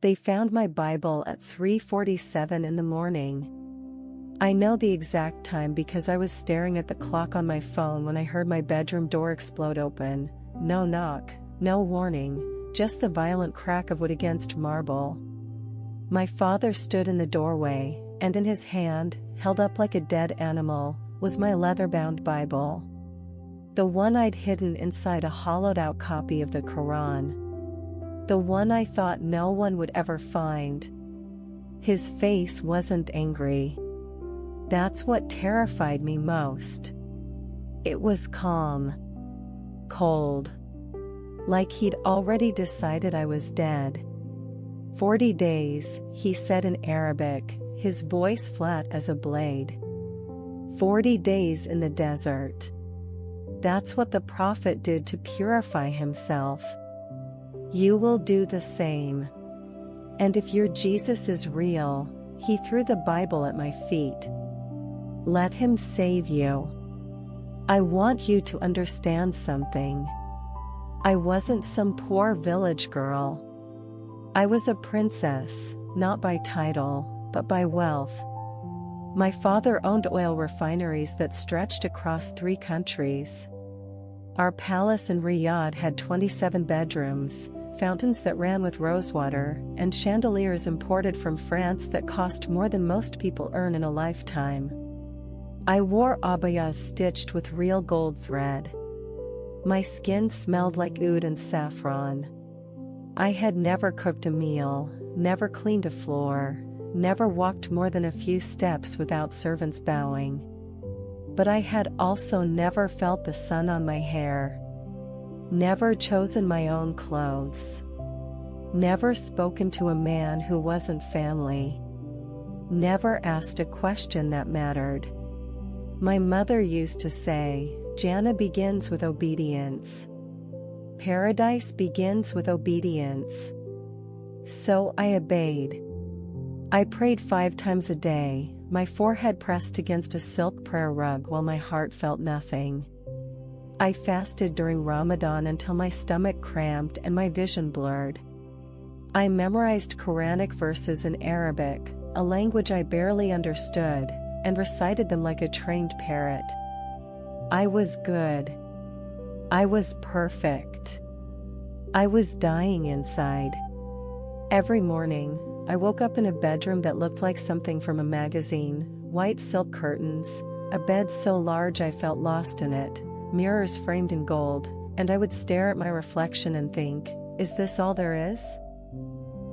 They found my Bible at 3:47 in the morning. I know the exact time because I was staring at the clock on my phone when I heard my bedroom door explode open. No knock, no warning, just the violent crack of wood against marble. My father stood in the doorway, and in his hand, held up like a dead animal, was my leather-bound Bible. The one I'd hidden inside a hollowed-out copy of the Quran. The one I thought no one would ever find. His face wasn't angry. That's what terrified me most. It was calm. Cold. Like he'd already decided I was dead. 40 days, he said in Arabic, his voice flat as a blade. 40 days in the desert. That's what the prophet did to purify himself. You will do the same. And if your Jesus is real, he threw the Bible at my feet. Let him save you. I want you to understand something. I wasn't some poor village girl. I was a princess, not by title, but by wealth. My father owned oil refineries that stretched across 3 countries. Our palace in Riyadh had 27 bedrooms, fountains that ran with rosewater, and chandeliers imported from France that cost more than most people earn in a lifetime. I wore abayas stitched with real gold thread. My skin smelled like oud and saffron. I had never cooked a meal, never cleaned a floor, never walked more than a few steps without servants bowing. But I had also never felt the sun on my hair. Never chosen my own clothes. Never spoken to a man who wasn't family. Never asked a question that mattered. My mother used to say, Jannah begins with obedience. Paradise begins with obedience. So I obeyed. I prayed 5 times a day, my forehead pressed against a silk prayer rug while my heart felt nothing. I fasted during Ramadan until my stomach cramped and my vision blurred. I memorized Quranic verses in Arabic, a language I barely understood, and recited them like a trained parrot. I was good. I was perfect. I was dying inside. Every morning, I woke up in a bedroom that looked like something from a magazine, white silk curtains, a bed so large I felt lost in it, mirrors framed in gold, and I would stare at my reflection and think, is this all there is?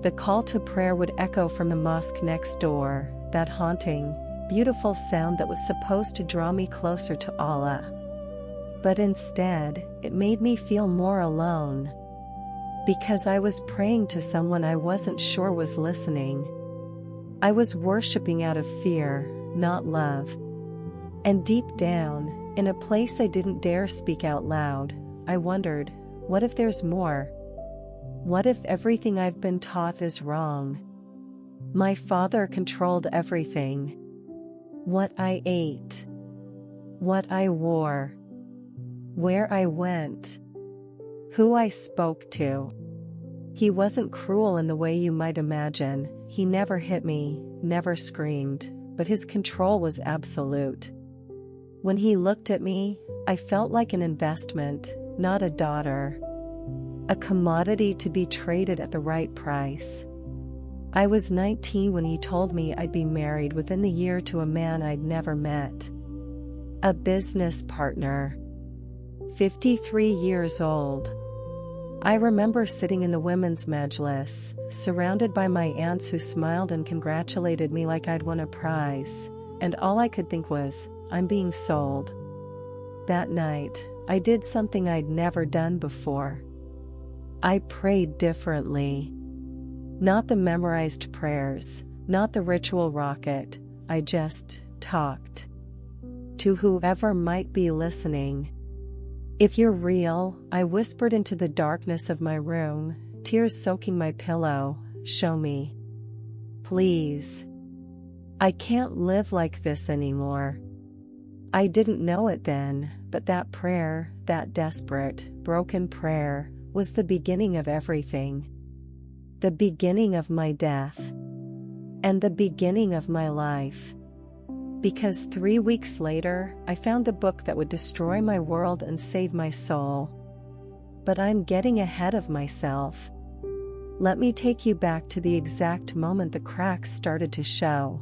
The call to prayer would echo from the mosque next door, that haunting, beautiful sound that was supposed to draw me closer to Allah. But instead, it made me feel more alone. Because I was praying to someone I wasn't sure was listening. I was worshipping out of fear, not love. And deep down, in a place I didn't dare speak out loud, I wondered, what if there's more? What if everything I've been taught is wrong? My father controlled everything. What I ate. What I wore. Where I went. Who I spoke to. He wasn't cruel in the way you might imagine. He never hit me, never screamed, but his control was absolute. When he looked at me, I felt like an investment, not a daughter. A commodity to be traded at the right price. I was 19 when he told me I'd be married within the year to a man I'd never met. A business partner. 53 years old. I remember sitting in the women's majlis, surrounded by my aunts who smiled and congratulated me like I'd won a prize, and all I could think was, I'm being sold. That night, I did something I'd never done before. I prayed differently. Not the memorized prayers, not the ritual rocket, I just talked. To whoever might be listening. If you're real, I whispered into the darkness of my room, tears soaking my pillow, show me. Please. I can't live like this anymore. I didn't know it then, but that prayer, that desperate, broken prayer, was the beginning of everything. the beginning of my death, and the beginning of my life. Because 3 weeks later, I found the book that would destroy my world and save my soul. But I'm getting ahead of myself. Let me take you back to the exact moment the cracks started to show.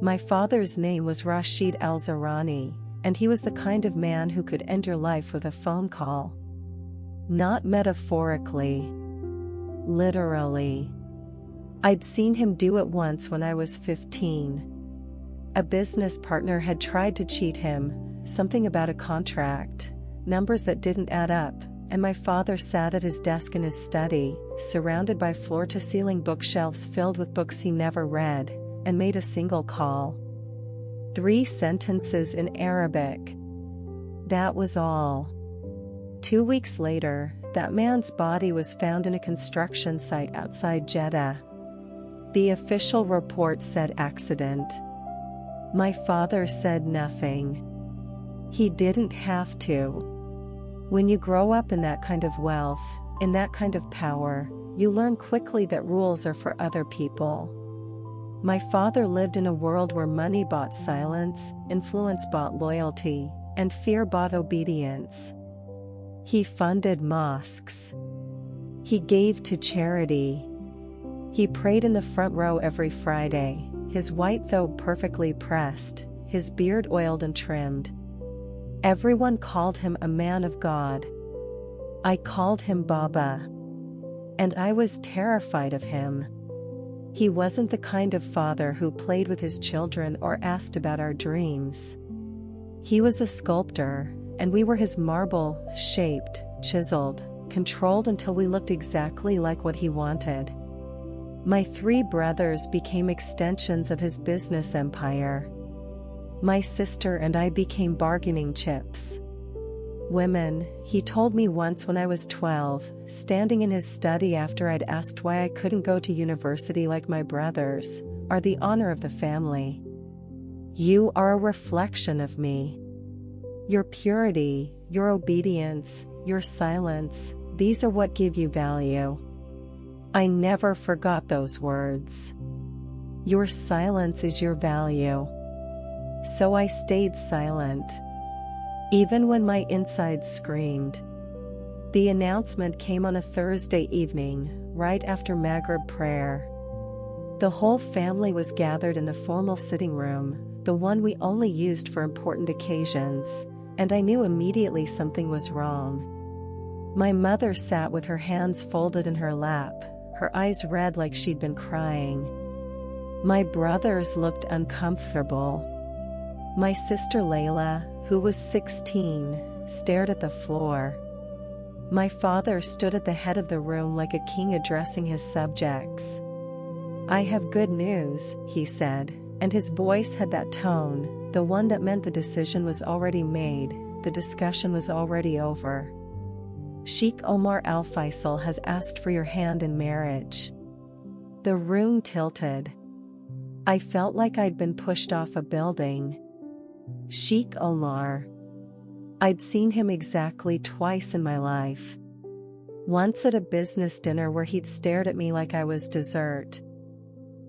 My father's name was Rashid Al-Zarani, and he was the kind of man who could end your life with a phone call. Not metaphorically. Literally. I'd seen him do it once when I was 15. A business partner had tried to cheat him, something about a contract, numbers that didn't add up, and my father sat at his desk in his study, surrounded by floor-to-ceiling bookshelves filled with books he never read, and made a single call. 3 sentences in Arabic. That was all. 2 weeks later, that man's body was found in a construction site outside Jeddah. The official report said accident. My father said nothing. He didn't have to. When you grow up in that kind of wealth, in that kind of power, you learn quickly that rules are for other people. My father lived in a world where money bought silence, influence bought loyalty, and fear bought obedience. He funded mosques. He gave to charity. He prayed in the front row every Friday, his white thobe perfectly pressed, his beard oiled and trimmed. Everyone called him a man of God. I called him Baba. And I was terrified of him. He wasn't the kind of father who played with his children or asked about our dreams. He was a sculptor, and we were his marble, shaped, chiseled, controlled until we looked exactly like what he wanted. My 3 brothers became extensions of his business empire. My sister and I became bargaining chips. Women, he told me once when I was 12, standing in his study after I'd asked why I couldn't go to university like my brothers, are the honor of the family. You are a reflection of me. Your purity, your obedience, your silence, these are what give you value. I never forgot those words. Your silence is your value. So I stayed silent. Even when my insides screamed. The announcement came on a Thursday evening, right after Maghrib prayer. The whole family was gathered in the formal sitting room, the one we only used for important occasions, and I knew immediately something was wrong. My mother sat with her hands folded in her lap, her eyes red like she'd been crying. My brothers looked uncomfortable. My sister Layla, who was 16, stared at the floor. My father stood at the head of the room like a king addressing his subjects. I have good news, he said, and his voice had that tone, the one that meant the decision was already made, the discussion was already over. Sheikh Omar Al Faisal has asked for your hand in marriage. The room tilted. I felt like I'd been pushed off a building. Sheikh Omar. I'd seen him exactly twice in my life. Once at a business dinner where he'd stared at me like I was dessert.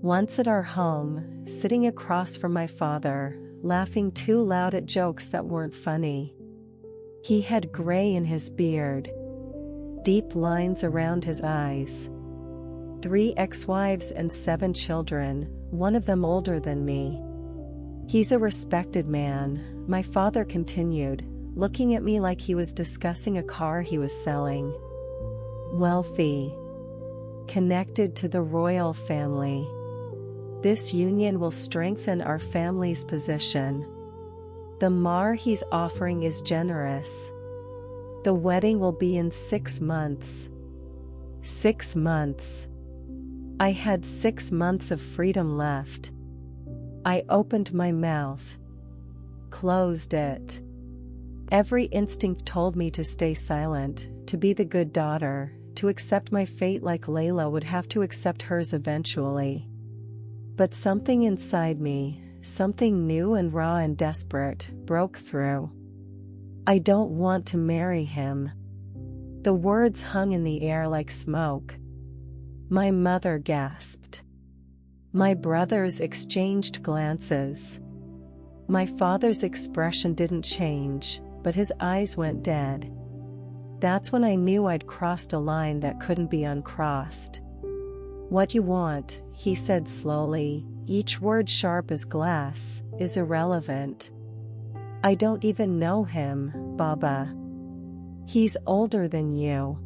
Once at our home, sitting across from my father, laughing too loud at jokes that weren't funny. He had gray in his beard. Deep lines around his eyes. 3 ex-wives and 7 children, one of them older than me. He's a respected man, my father continued, looking at me like he was discussing a car he was selling. Wealthy. Connected to the royal family. This union will strengthen our family's position. The mahr he's offering is generous. The wedding will be in 6 months. 6 months. I had 6 months of freedom left. I opened my mouth. Closed it. Every instinct told me to stay silent, to be the good daughter, to accept my fate like Layla would have to accept hers eventually. But something inside me, something new and raw and desperate, broke through. I don't want to marry him. The words hung in the air like smoke. My mother gasped. My brothers exchanged glances. My father's expression didn't change, but his eyes went dead. That's when I knew I'd crossed a line that couldn't be uncrossed. "What you want," he said slowly, each word sharp as glass, "is irrelevant. I don't even know him, Baba. He's older than you.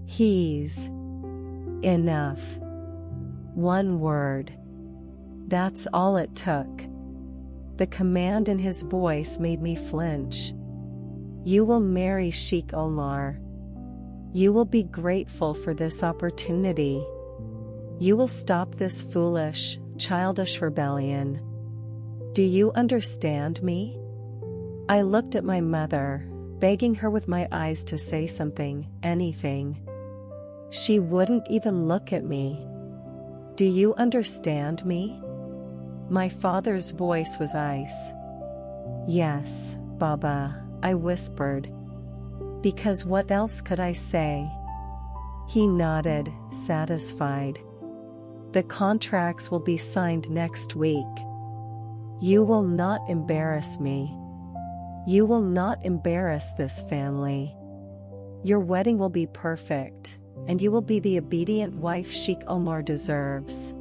He's..." Enough. One word. That's all it took. The command in his voice made me flinch. "You will marry Sheikh Omar. You will be grateful for this opportunity. You will stop this foolish, childish rebellion. Do you understand me?" I looked at my mother, begging her with my eyes to say something, anything. She wouldn't even look at me. "Do you understand me?" My father's voice was ice. "Yes, Baba," I whispered. Because what else could I say? He nodded, satisfied. "The contracts will be signed next week. You will not embarrass me. You will not embarrass this family. Your wedding will be perfect, and you will be the obedient wife Sheikh Omar deserves."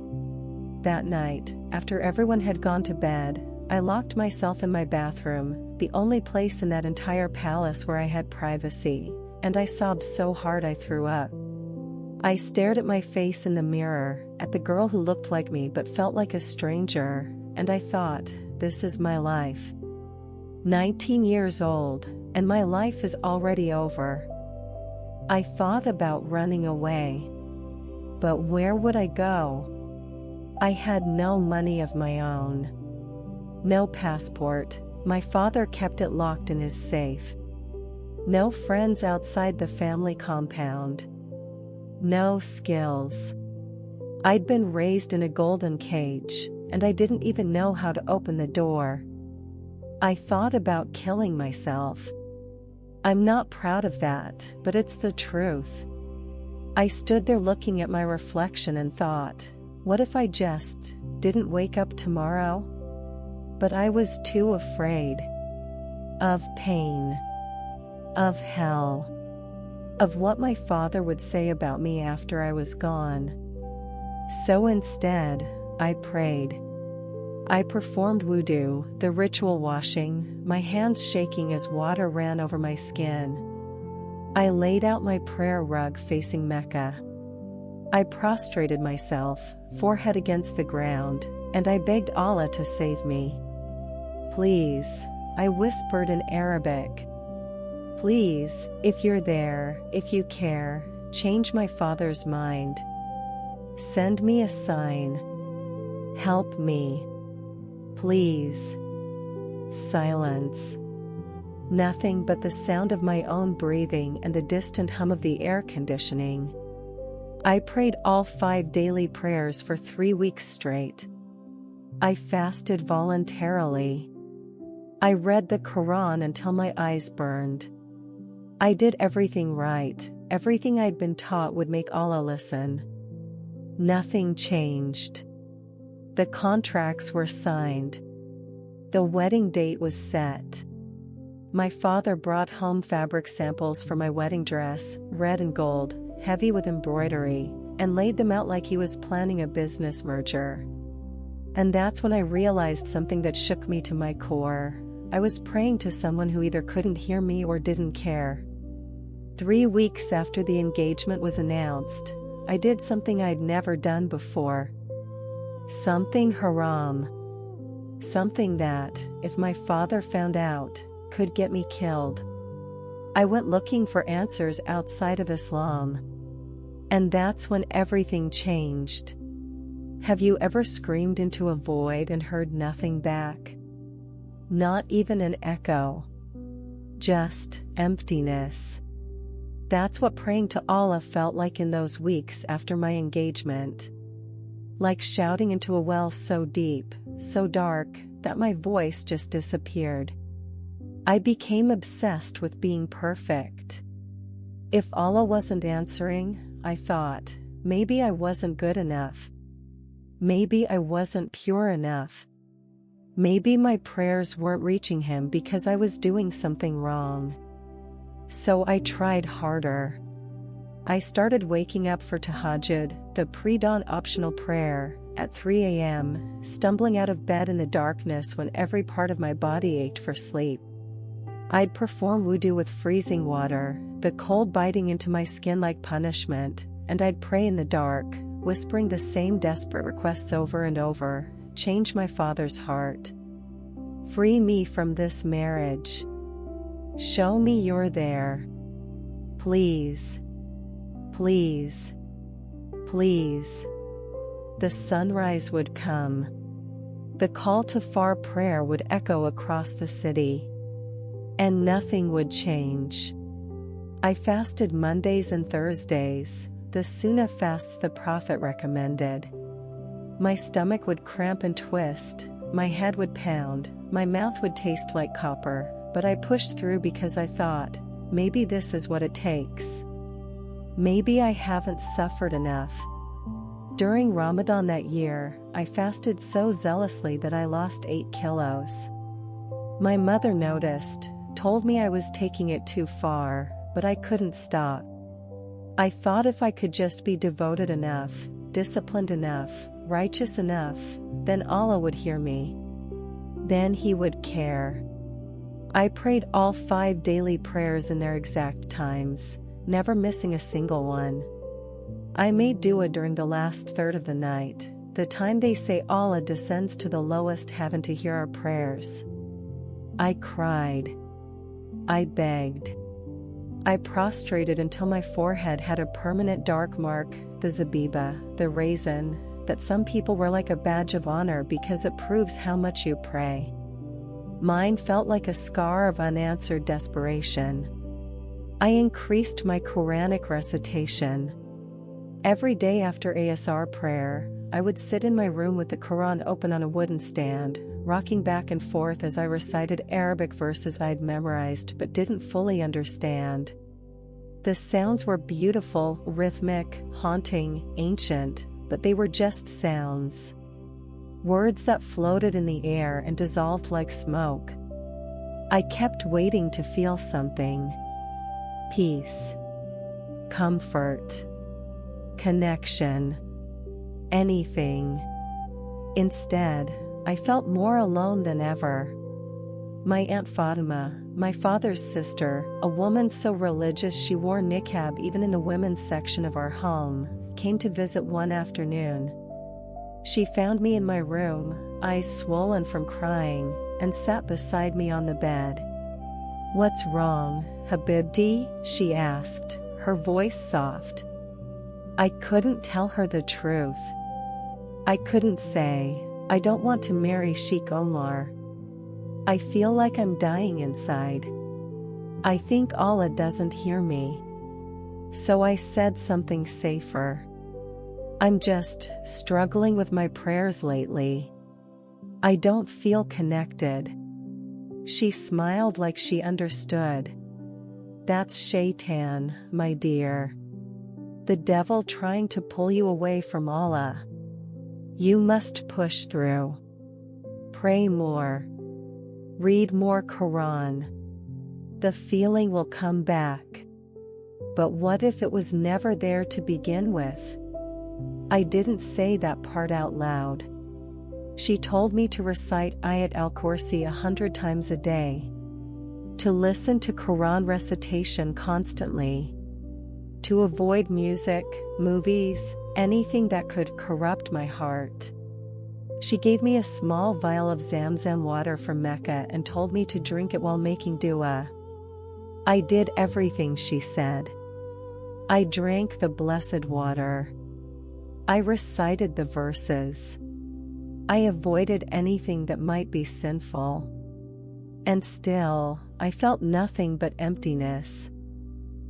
That night, after everyone had gone to bed, I locked myself in my bathroom, the only place in that entire palace where I had privacy, and I sobbed so hard I threw up. I stared at my face in the mirror, at the girl who looked like me but felt like a stranger, and I thought, this is my life. 19 years old, and my life is already over. I thought about running away. But where would I go? I had no money of my own. No passport, my father kept it locked in his safe. No friends outside the family compound. No skills. I'd been raised in a golden cage, and I didn't even know how to open the door. I thought about killing myself. I'm not proud of that, but it's the truth. I stood there looking at my reflection and thought, what if I just didn't wake up tomorrow? But I was too afraid. Of pain. Of hell. Of what my father would say about me after I was gone. So instead, I prayed. I performed wudu, the ritual washing, my hands shaking as water ran over my skin. I laid out my prayer rug facing Mecca. I prostrated myself, forehead against the ground, and I begged Allah to save me. "Please," I whispered in Arabic. "Please, if you're there, if you care, change my father's mind. Send me a sign. Help me. Please." Silence. Nothing but the sound of my own breathing and the distant hum of the air conditioning. I prayed all 5 daily prayers for 3 weeks straight. I fasted voluntarily. I read the Quran until my eyes burned. I did everything right, everything I'd been taught would make Allah listen. Nothing changed. The contracts were signed. The wedding date was set. My father brought home fabric samples for my wedding dress, red and gold, heavy with embroidery, and laid them out like he was planning a business merger. And that's when I realized something that shook me to my core. I was praying to someone who either couldn't hear me or didn't care. 3 weeks after the engagement was announced, I did something I'd never done before. Something haram. Something that, if my father found out, could get me killed. I went looking for answers outside of Islam. And that's when everything changed. Have you ever screamed into a void and heard nothing back? Not even an echo. Just emptiness. That's what praying to Allah felt like in those weeks after my engagement. Like shouting into a well so deep, so dark, that my voice just disappeared. I became obsessed with being perfect. If Allah wasn't answering, I thought, maybe I wasn't good enough. Maybe I wasn't pure enough. Maybe my prayers weren't reaching him because I was doing something wrong. So I tried harder. I started waking up for tahajjud, the pre-dawn optional prayer, at 3 a.m., stumbling out of bed in the darkness when every part of my body ached for sleep. I'd perform wudu with freezing water, the cold biting into my skin like punishment, and I'd pray in the dark, whispering the same desperate requests over and over. Change my father's heart. Free me from this marriage. Show me you're there. Please. Please. Please. The sunrise would come. The call to far prayer would echo across the city. And nothing would change. I fasted Mondays and Thursdays, the sunnah fasts the Prophet recommended. My stomach would cramp and twist, my head would pound, my mouth would taste like copper, but I pushed through because I thought, maybe this is what it takes. Maybe I haven't suffered enough. During Ramadan that year, I fasted so zealously that I lost 8 kilos. My mother noticed, told me I was taking it too far, but I couldn't stop. I thought if I could just be devoted enough, disciplined enough, righteous enough, then Allah would hear me. Then He would care. I prayed all 5 daily prayers in their exact times, never missing a single one. I made dua during the last third of the night, the time they say Allah descends to the lowest heaven to hear our prayers. I cried. I begged. I prostrated until my forehead had a permanent dark mark, the zabiba, the raisin, that some people wear like a badge of honor because it proves how much you pray. Mine felt like a scar of unanswered desperation. I increased my Quranic recitation. Every day after ASR prayer, I would sit in my room with the Quran open on a wooden stand, rocking back and forth as I recited Arabic verses I'd memorized but didn't fully understand. The sounds were beautiful, rhythmic, haunting, ancient, but they were just sounds. Words that floated in the air and dissolved like smoke. I kept waiting to feel something. Peace. Comfort. Connection. Anything. Instead, I felt more alone than ever. My Aunt Fatima, my father's sister, a woman so religious she wore niqab even in the women's section of our home, came to visit one afternoon. She found me in my room, eyes swollen from crying, and sat beside me on the bed. "What's wrong, Habibti?" she asked, her voice soft. I couldn't tell her the truth. I couldn't say, I don't want to marry Sheikh Omar. I feel like I'm dying inside. I think Allah doesn't hear me. So I said something safer. I'm just struggling with my prayers lately. I don't feel connected. She smiled like she understood. That's shaitan, my dear. The devil trying to pull you away from Allah. You must push through. Pray more. Read more Quran. The feeling will come back. But what if it was never there to begin with? I didn't say that part out loud. She told me to recite Ayat al-Kursi 100 times a day. To listen to Quran recitation constantly. To avoid music, movies, anything that could corrupt my heart. She gave me a small vial of Zamzam water from Mecca and told me to drink it while making dua. I did everything she said. I drank the blessed water. I recited the verses. I avoided anything that might be sinful. And still, I felt nothing but emptiness.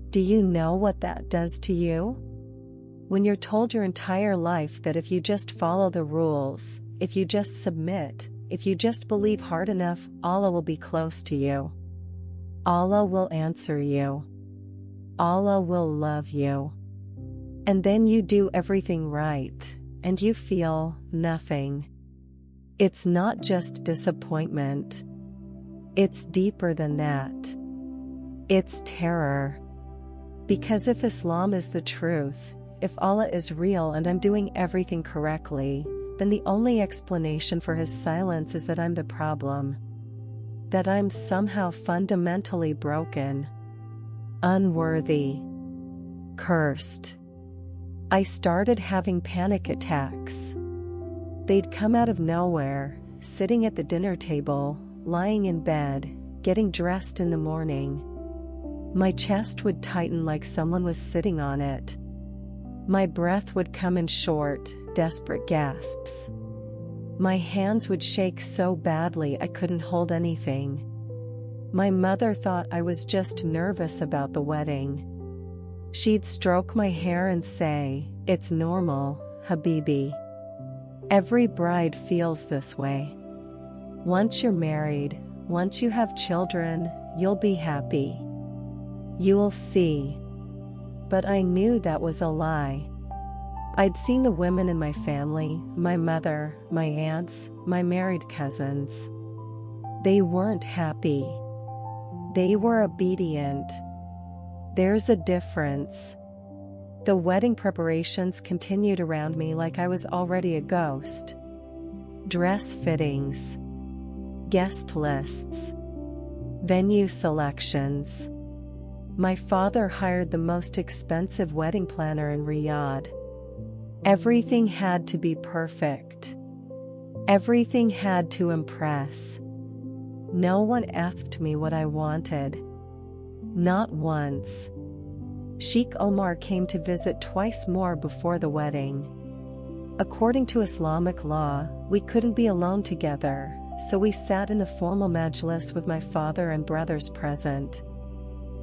Do you know what that does to you? When you're told your entire life that if you just follow the rules, if you just submit, if you just believe hard enough, Allah will be close to you. Allah will answer you. Allah will love you. And then you do everything right, and you feel nothing. It's not just disappointment. It's deeper than that. It's terror. Because if Islam is the truth, if Allah is real and I'm doing everything correctly, then the only explanation for his silence is that I'm the problem. That I'm somehow fundamentally broken. Unworthy. Cursed. I started having panic attacks. They'd come out of nowhere, sitting at the dinner table, lying in bed, getting dressed in the morning. My chest would tighten like someone was sitting on it. My breath would come in short, desperate gasps. My hands would shake so badly I couldn't hold anything. My mother thought I was just nervous about the wedding. She'd stroke my hair and say, "It's normal, Habibi. Every bride feels this way. Once you're married, once you have children, you'll be happy. You'll see." But I knew that was a lie. I'd seen the women in my family, my mother, my aunts, my married cousins. They weren't happy. They were obedient. There's a difference. The wedding preparations continued around me like I was already a ghost. Dress fittings. Guest lists. Venue selections. My father hired the most expensive wedding planner in Riyadh. Everything had to be perfect. Everything had to impress. No one asked me what I wanted. Not once. Sheikh Omar came to visit twice more before the wedding. According to Islamic law, we couldn't be alone together, so we sat in the formal majlis with my father and brothers present.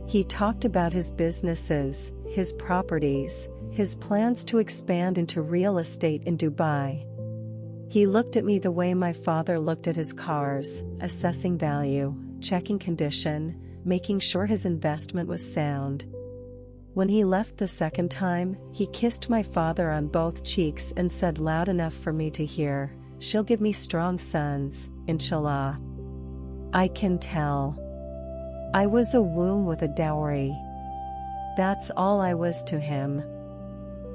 He talked about his businesses, his properties, his plans to expand into real estate in Dubai. He looked at me the way my father looked at his cars, assessing value, checking condition, making sure his investment was sound. When he left the second time, he kissed my father on both cheeks and said loud enough for me to hear, "She'll give me strong sons, inshallah." I can tell. I was a womb with a dowry. That's all I was to him.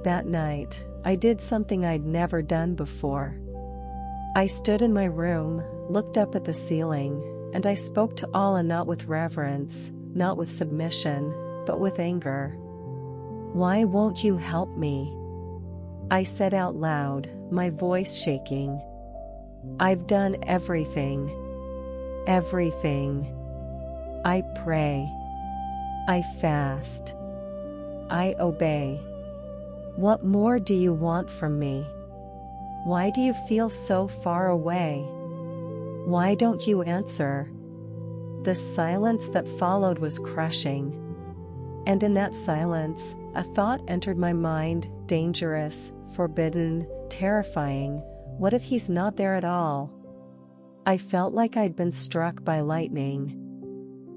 That night, I did something I'd never done before. I stood in my room, looked up at the ceiling, and I spoke to Allah not with reverence, not with submission, but with anger. "Why won't you help me?" I said out loud, my voice shaking. "I've done everything. Everything. I pray. I fast. I obey. What more do you want from me? Why do you feel so far away? Why don't you answer?" The silence that followed was crushing. And in that silence, a thought entered my mind, dangerous, forbidden, terrifying. What if he's not there at all? I felt like I'd been struck by lightning.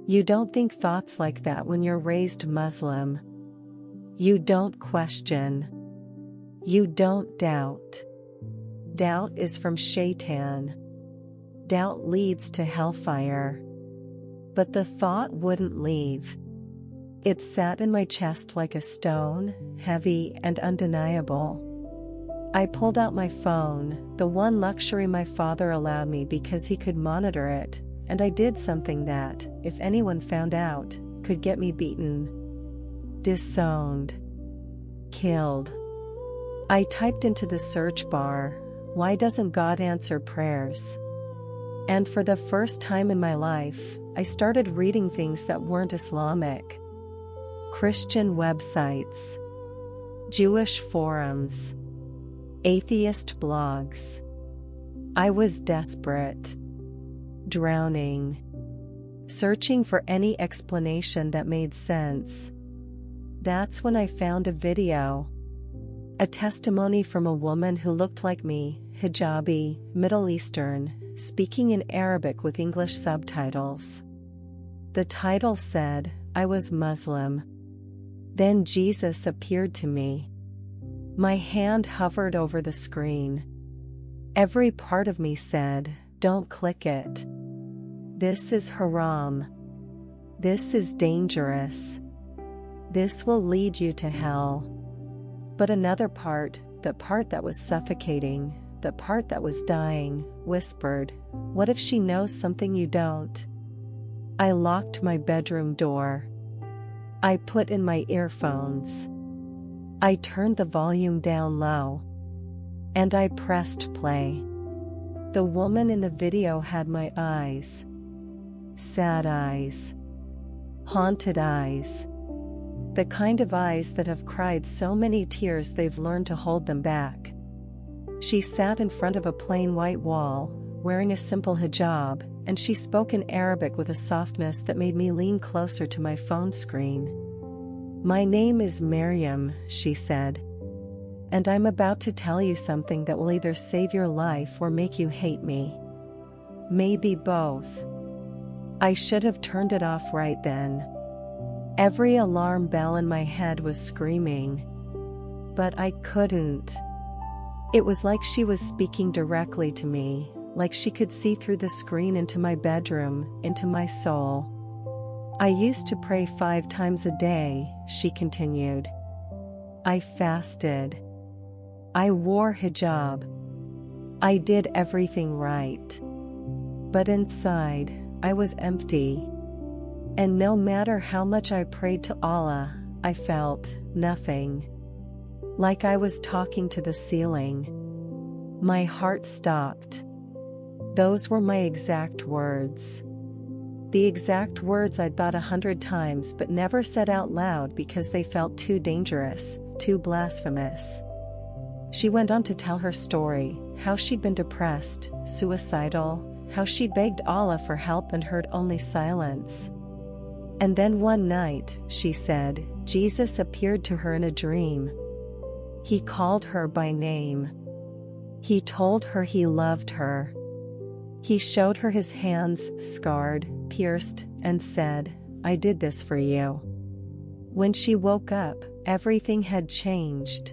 You don't think thoughts like that when you're raised Muslim. You don't question. You don't doubt. Doubt is from Shaitan. Doubt leads to hellfire. But the thought wouldn't leave. It sat in my chest like a stone, heavy and undeniable. I pulled out my phone, the one luxury my father allowed me because he could monitor it, and I did something that, if anyone found out, could get me beaten. Disowned. Killed. I typed into the search bar, "Why doesn't God answer prayers?" And for the first time in my life, I started reading things that weren't Islamic. Christian websites. Jewish forums. Atheist blogs. I was desperate. Drowning. Searching for any explanation that made sense. That's when I found a video. A testimony from a woman who looked like me, hijabi, Middle Eastern, speaking in Arabic with English subtitles. The title said, "I was Muslim. Then Jesus appeared to me. My hand hovered over the screen. Every part of me said, "Don't click it. This is haram. This is dangerous. This will lead you to hell." But another part, the part that was suffocating, the part that was dying, whispered, "What if she knows something you don't?" I locked my bedroom door. I put in my earphones. I turned the volume down low. And I pressed play. The woman in the video had my eyes. Sad eyes. Haunted eyes. The kind of eyes that have cried so many tears they've learned to hold them back. She sat in front of a plain white wall, wearing a simple hijab, and she spoke in Arabic with a softness that made me lean closer to my phone screen. "My name is Maryam," she said. "And I'm about to tell you something that will either save your life or make you hate me. Maybe both." I should have turned it off right then. Every alarm bell in my head was screaming. But I couldn't. It was like she was speaking directly to me, like she could see through the screen into my bedroom, into my soul. "I used to pray 5 times a day," she continued. "I fasted. I wore hijab. I did everything right. But inside, I was empty. And no matter how much I prayed to Allah, I felt nothing. Like I was talking to the ceiling. My heart stopped." Those were my exact words. The exact words I'd thought 100 times but never said out loud because they felt too dangerous, too blasphemous. She went on to tell her story, how she'd been depressed, suicidal, how she begged Allah for help and heard only silence. And then one night, she said, Jesus appeared to her in a dream. He called her by name. He told her he loved her. He showed her his hands, scarred, pierced, and said, "I did this for you." When she woke up, everything had changed.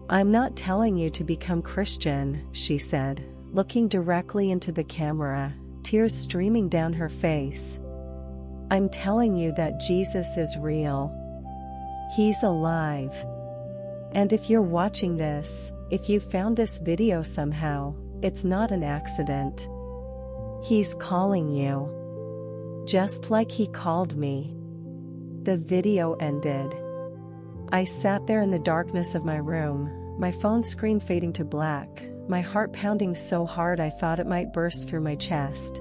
"I'm not telling you to become Christian," she said, looking directly into the camera, tears streaming down her face. "I'm telling you that Jesus is real. He's alive. And if you're watching this, if you found this video somehow, it's not an accident. He's calling you. Just like he called me." The video ended. I sat there in the darkness of my room, my phone screen fading to black, my heart pounding so hard I thought it might burst through my chest.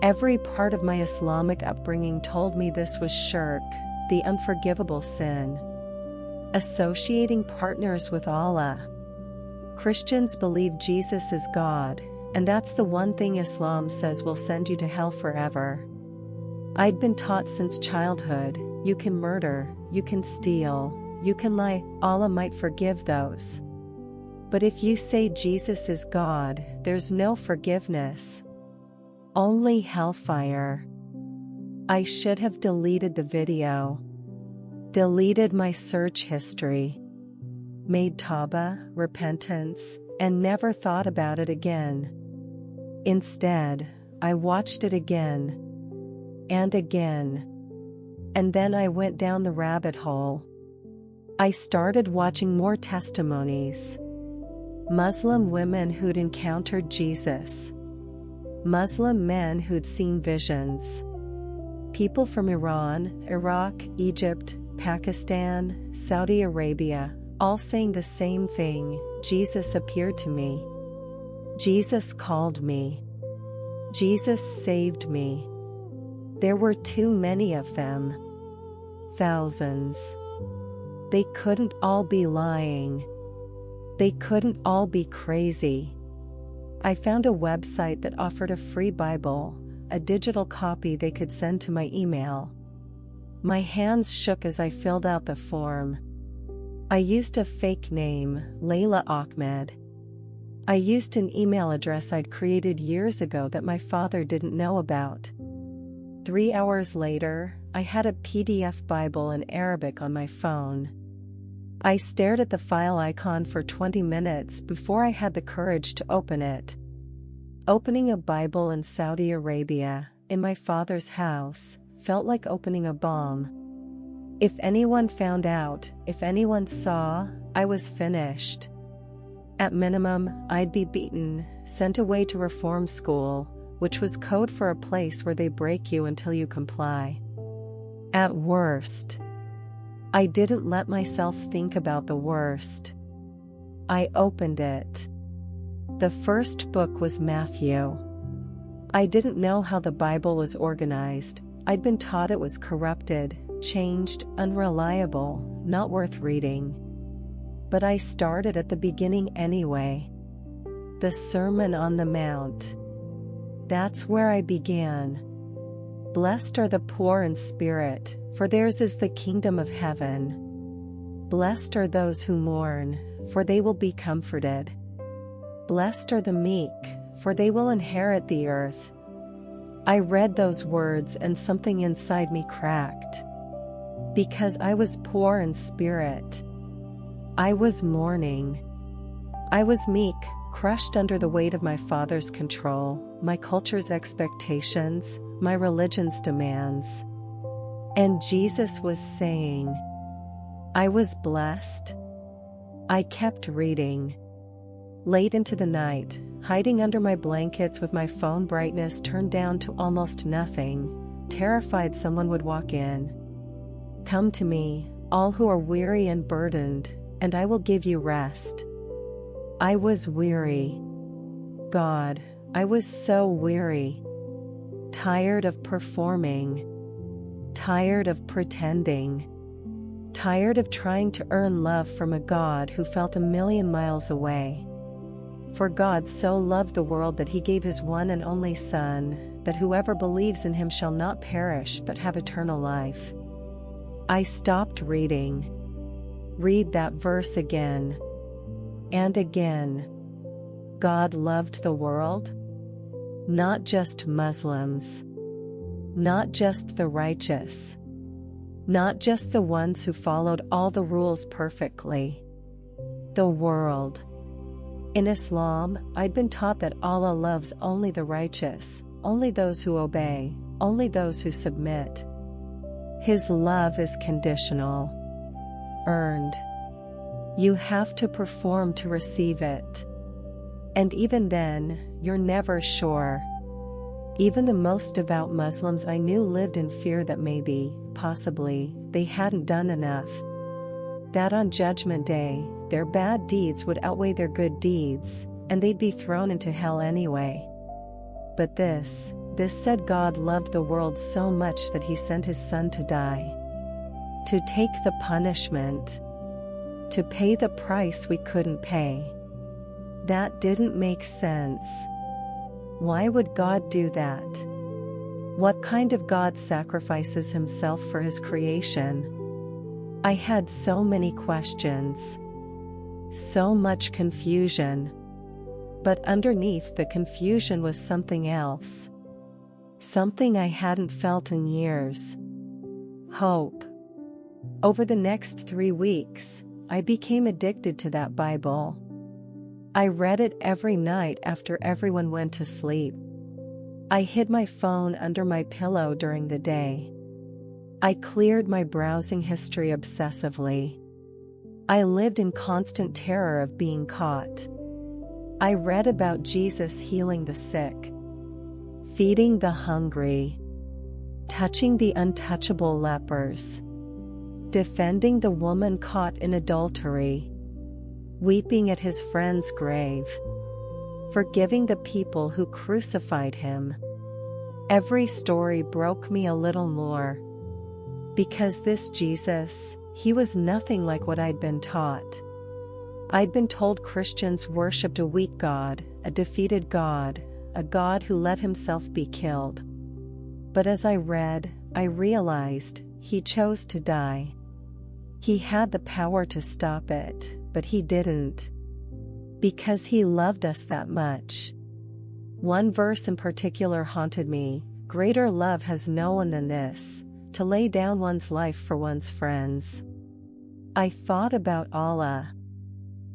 Every part of my Islamic upbringing told me this was shirk, the unforgivable sin. Associating partners with Allah. Christians believe Jesus is God, and that's the one thing Islam says will send you to hell forever. I'd been taught since childhood, you can murder, you can steal, you can lie, Allah might forgive those. But if you say Jesus is God, there's no forgiveness. Only hellfire. I should have deleted the video. Deleted my search history. Made tawbah, repentance, and never thought about it again. Instead, I watched it again. And again. And then I went down the rabbit hole. I started watching more testimonies. Muslim women who'd encountered Jesus. Muslim men who'd seen visions. People from Iran, Iraq, Egypt, Pakistan, Saudi Arabia, all saying the same thing, Jesus appeared to me. Jesus called me. Jesus saved me. There were too many of them. Thousands. They couldn't all be lying. They couldn't all be crazy. I found a website that offered a free Bible, a digital copy they could send to my email. My hands shook as I filled out the form. I used a fake name, Layla Ahmed. I used an email address I'd created years ago that my father didn't know about. 3 hours later, I had a PDF Bible in Arabic on my phone. I stared at the file icon for 20 minutes before I had the courage to open it. Opening a Bible in Saudi Arabia, in my father's house, felt like opening a bomb. If anyone found out, if anyone saw, I was finished. At minimum, I'd be beaten, sent away to reform school, which was code for a place where they break you until you comply. At worst, I didn't let myself think about the worst. I opened it. The first book was Matthew. I didn't know how the Bible was organized. I'd been taught it was corrupted, changed, unreliable, not worth reading. But I started at the beginning anyway. The Sermon on the Mount. That's where I began. Blessed are the poor in spirit, for theirs is the kingdom of heaven. Blessed are those who mourn, for they will be comforted. Blessed are the meek, for they will inherit the earth. I read those words and something inside me cracked. Because I was poor in spirit. I was mourning. I was meek, crushed under the weight of my father's control, my culture's expectations, my religion's demands. And Jesus was saying, I was blessed. I kept reading. Late into the night, hiding under my blankets with my phone brightness turned down to almost nothing, terrified someone would walk in. Come to me, all who are weary and burdened, and I will give you rest. I was weary. God, I was so weary. Tired of performing. Tired of pretending. Tired of trying to earn love from a God who felt a million miles away. For God so loved the world that he gave his one and only Son, that whoever believes in him shall not perish but have eternal life. I stopped reading. Read that verse again. And again. God loved the world? Not just Muslims. Not just the righteous. Not just the ones who followed all the rules perfectly. The world. In Islam, I'd been taught that Allah loves only the righteous, only those who obey, only those who submit. His love is conditional. Earned. You have to perform to receive it. And even then, you're never sure. Even the most devout Muslims I knew lived in fear that maybe, possibly, they hadn't done enough. That on Judgment Day, their bad deeds would outweigh their good deeds, and they'd be thrown into hell anyway. But this said God loved the world so much that he sent his Son to die. To take the punishment. To pay the price we couldn't pay. That didn't make sense. Why would God do that? What kind of God sacrifices himself for his creation? I had so many questions. So much confusion. But underneath the confusion was something else. Something I hadn't felt in years. Hope. Over the next 3 weeks, I became addicted to that Bible. I read it every night after everyone went to sleep. I hid my phone under my pillow during the day. I cleared my browsing history obsessively. I lived in constant terror of being caught. I read about Jesus healing the sick, feeding the hungry, touching the untouchable lepers, defending the woman caught in adultery, weeping at his friend's grave, forgiving the people who crucified him. Every story broke me a little more. Because this Jesus, he was nothing like what I'd been taught. I'd been told Christians worshipped a weak God, a defeated God, a God who let himself be killed. But as I read, I realized he chose to die. He had the power to stop it, but he didn't. Because he loved us that much. One verse in particular haunted me. Greater love has no one than this, to lay down one's life for one's friends. I thought about Allah.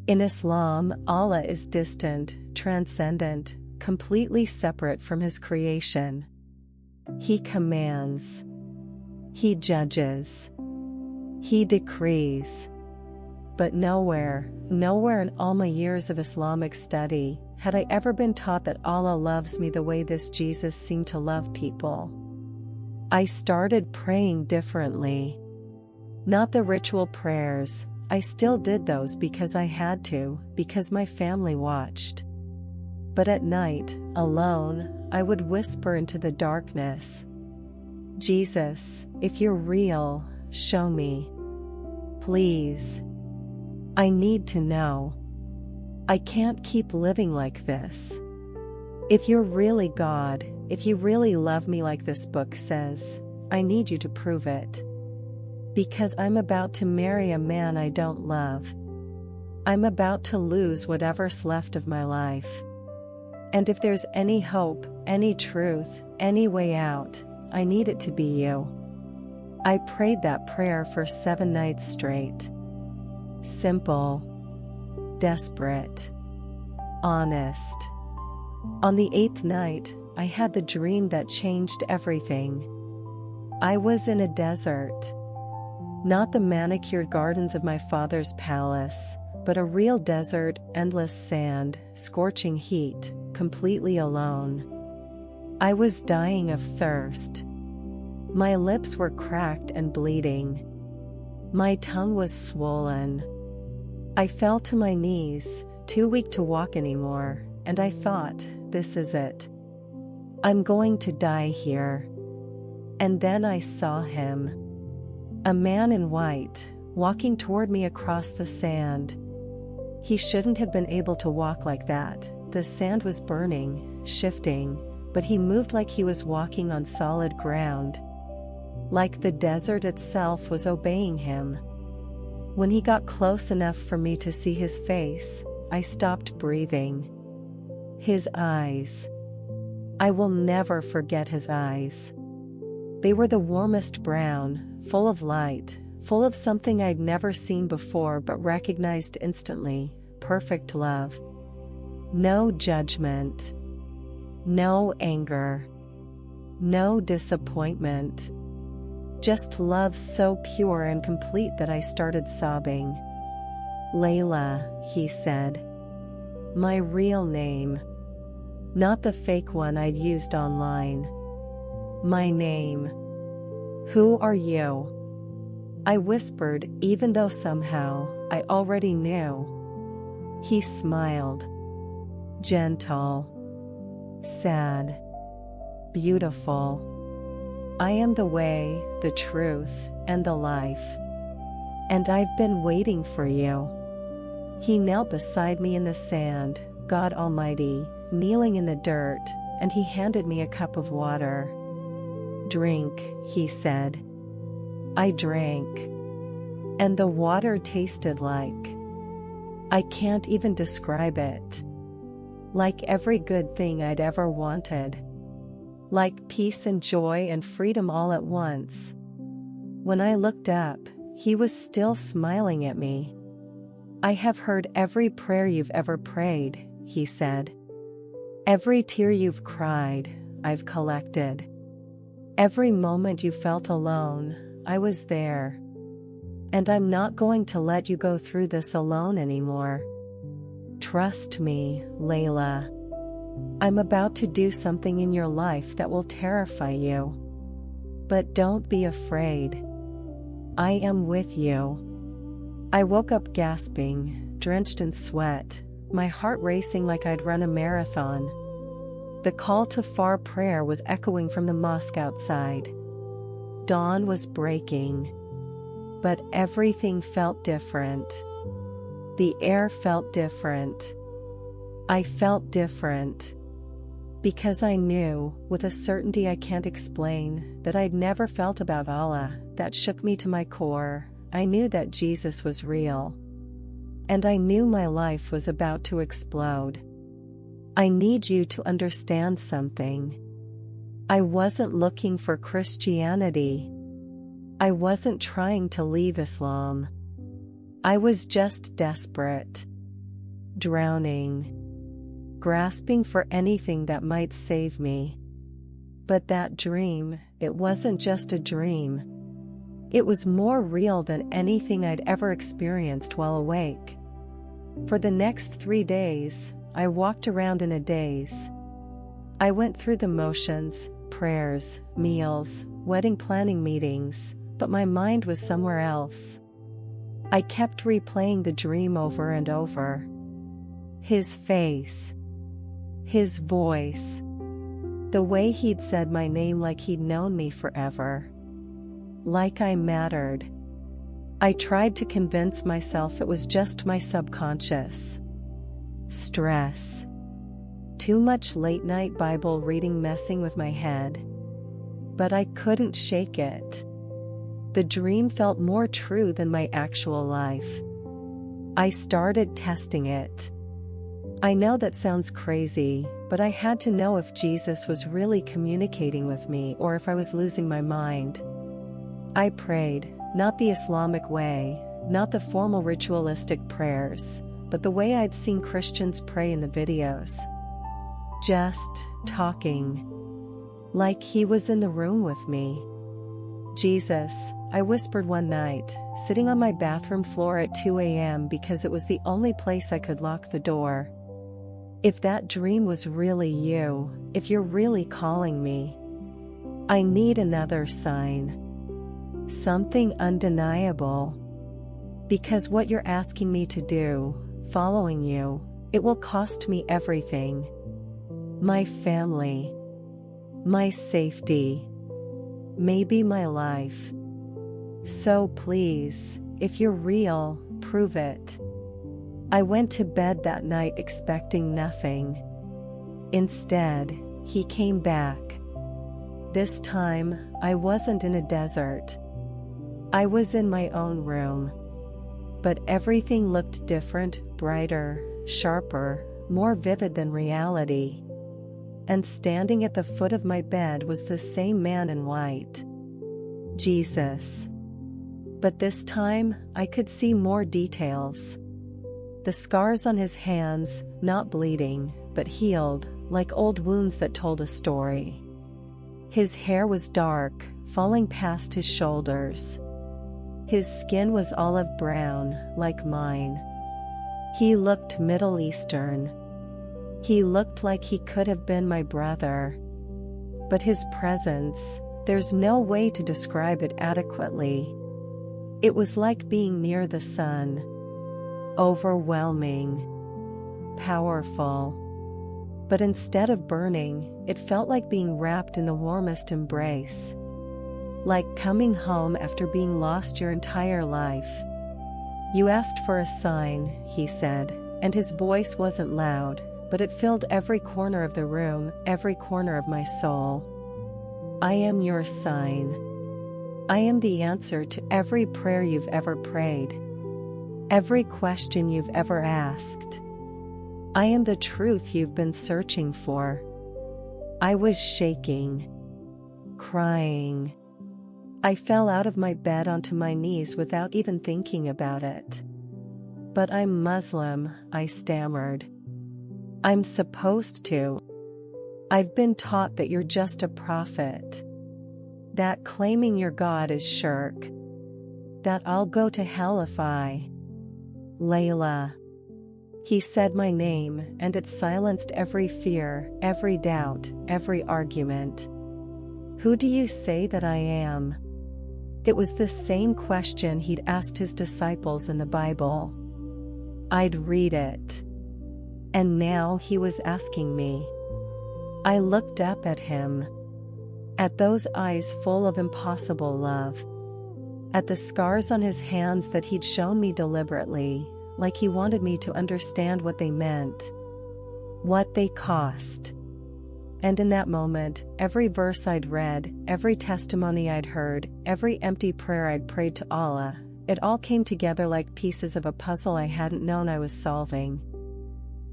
In Islam, Allah is distant, transcendent, completely separate from His creation. He commands. He judges. He decrees. But nowhere in all my years of Islamic study, had I ever been taught that Allah loves me the way this Jesus seemed to love people. I started praying differently. Not the ritual prayers, I still did those because I had to, because my family watched. But at night, alone, I would whisper into the darkness, Jesus, if you're real, show me. Please. I need to know. I can't keep living like this. If you're really God, if you really love me like this book says, I need you to prove it. Because I'm about to marry a man I don't love. I'm about to lose whatever's left of my life. And if there's any hope, any truth, any way out, I need it to be you. I prayed that prayer for 7 nights straight. Simple. Desperate. Honest. On the 8th night, I had the dream that changed everything. I was in a desert. Not the manicured gardens of my father's palace, but a real desert, endless sand, scorching heat, completely alone. I was dying of thirst. My lips were cracked and bleeding. My tongue was swollen. I fell to my knees, too weak to walk anymore, and I thought, this is it. I'm going to die here. And then I saw him. A man in white, walking toward me across the sand. He shouldn't have been able to walk like that. The sand was burning, shifting, but he moved like he was walking on solid ground. Like the desert itself was obeying him. When he got close enough for me to see his face, I stopped breathing. His eyes. I will never forget his eyes. They were the warmest brown, full of light, full of something I'd never seen before but recognized instantly, perfect love. No judgment. No anger. No disappointment. Just love so pure and complete that I started sobbing. Layla, he said. My real name. Not the fake one I'd used online. My name. Who are you? I whispered, even though somehow I already knew. He smiled. Gentle. Sad. Beautiful. I am the way, the truth, and the life. And I've been waiting for you. He knelt beside me in the sand, God Almighty, kneeling in the dirt, and he handed me a cup of water. Drink, he said. I drank. And the water tasted like... I can't even describe it. Like every good thing I'd ever wanted. Like peace and joy and freedom all at once. When I looked up, he was still smiling at me. I have heard every prayer you've ever prayed, he said. Every tear you've cried, I've collected. Every moment you felt alone, I was there. And I'm not going to let you go through this alone anymore. Trust me, Layla. I'm about to do something in your life that will terrify you. But don't be afraid. I am with you. I woke up gasping, drenched in sweat, my heart racing like I'd run a marathon. The call to far prayer was echoing from the mosque outside. Dawn was breaking. But everything felt different. The air felt different. I felt different. Because I knew, with a certainty I can't explain, that I'd never felt about Allah, that shook me to my core. I knew that Jesus was real. And I knew my life was about to explode. I need you to understand something. I wasn't looking for Christianity. I wasn't trying to leave Islam. I was just desperate. Drowning. Grasping for anything that might save me. But that dream, it wasn't just a dream. It was more real than anything I'd ever experienced while awake. For the next 3 days, I walked around in a daze. I went through the motions, prayers, meals, wedding planning meetings, but my mind was somewhere else. I kept replaying the dream over and over. His face. His voice. The way he'd said my name like he'd known me forever. Like I mattered. I tried to convince myself it was just my subconscious. Stress. Too much late-night Bible reading messing with my head. But I couldn't shake it. The dream felt more true than my actual life. I started testing it. I know that sounds crazy, but I had to know if Jesus was really communicating with me or if I was losing my mind. I prayed, not the Islamic way, not the formal ritualistic prayers, but the way I'd seen Christians pray in the videos. Just talking. Like he was in the room with me. Jesus, I whispered one night, sitting on my bathroom floor at 2 a.m. because it was the only place I could lock the door. If that dream was really you, if you're really calling me, I need another sign. Something undeniable. Because what you're asking me to do, following you, it will cost me everything. My family. My safety. Maybe my life. So please, if you're real, prove it. I went to bed that night expecting nothing. Instead, he came back. This time, I wasn't in a desert. I was in my own room. But everything looked different, brighter, sharper, more vivid than reality. And standing at the foot of my bed was the same man in white. Jesus. But this time, I could see more details. The scars on his hands, not bleeding, but healed, like old wounds that told a story. His hair was dark, falling past his shoulders. His skin was olive brown, like mine. He looked Middle Eastern. He looked like he could have been my brother. But his presence, there's no way to describe it adequately. It was like being near the sun. Overwhelming. Powerful. But instead of burning, it felt like being wrapped in the warmest embrace. Like coming home after being lost your entire life. You asked for a sign, he said, and his voice wasn't loud, but it filled every corner of the room, every corner of my soul. I am your sign. I am the answer to every prayer you've ever prayed. Every question you've ever asked. I am the truth you've been searching for. I was shaking. Crying. I fell out of my bed onto my knees without even thinking about it. But I'm Muslim, I stammered. I'm supposed to. I've been taught that you're just a prophet. That claiming you're God is shirk. That I'll go to hell if I. Layla. He said my name, and it silenced every fear, every doubt, every argument. Who do you say that I am? It was the same question he'd asked his disciples in the Bible. I'd read it. And now he was asking me. I looked up at him. At those eyes full of impossible love. At the scars on his hands that he'd shown me deliberately, like he wanted me to understand what they meant. What they cost. And in that moment, every verse I'd read, every testimony I'd heard, every empty prayer I'd prayed to Allah, it all came together like pieces of a puzzle I hadn't known I was solving.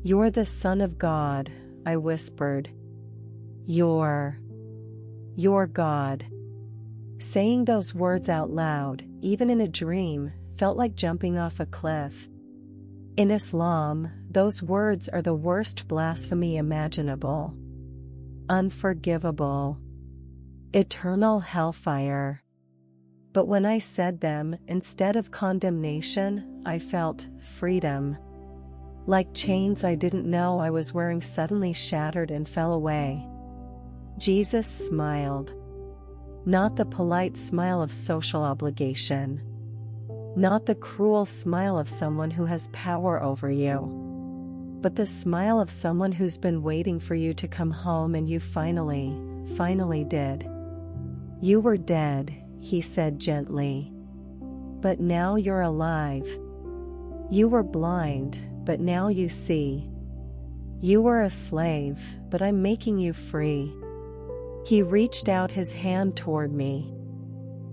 You're the Son of God, I whispered. You're God. Saying those words out loud, even in a dream, felt like jumping off a cliff. In Islam, those words are the worst blasphemy imaginable. Unforgivable. Eternal hellfire. But when I said them, instead of condemnation, I felt freedom. Like chains I didn't know I was wearing suddenly shattered and fell away. Jesus smiled. Not the polite smile of social obligation. Not the cruel smile of someone who has power over you. But the smile of someone who's been waiting for you to come home, and you finally did. You were dead, he said gently. But now you're alive. You were blind, but now you see. You were a slave, but I'm making you free. He reached out his hand toward me.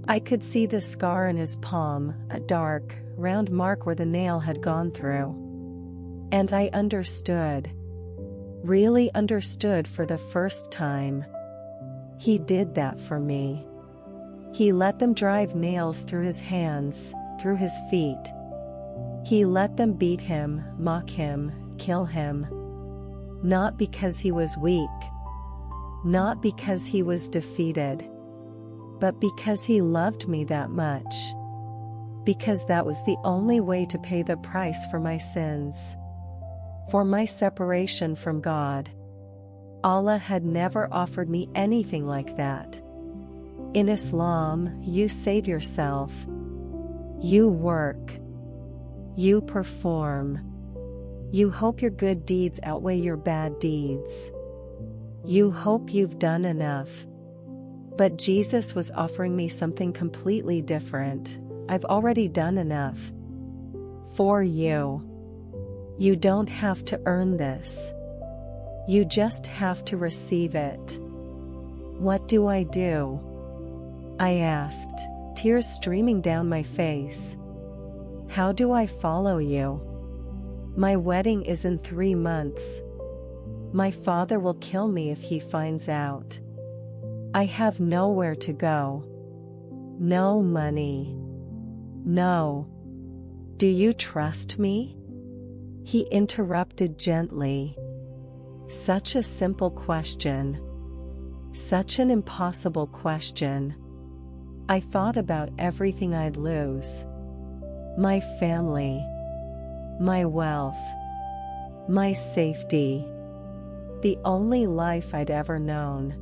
I could see the scar in his palm, a dark, round mark where the nail had gone through. And I understood. Really understood for the first time. He did that for me. He let them drive nails through his hands, through his feet. He let them beat him, mock him, kill him. Not because he was weak. Not because he was defeated. But because he loved me that much. Because that was the only way to pay the price for my sins. For my separation from God. Allah had never offered me anything like that. In Islam, you save yourself. You work. You perform. You hope your good deeds outweigh your bad deeds. You hope you've done enough. But Jesus was offering me something completely different. I've already done enough. For you. You don't have to earn this. You just have to receive it. What do? I asked, tears streaming down my face. How do I follow you? My wedding is in 3 months. My father will kill me if he finds out. I have nowhere to go. No money. No. Do you trust me? He interrupted gently. Such a simple question. Such an impossible question. I thought about everything I'd lose. My family. My wealth. My safety. The only life I'd ever known.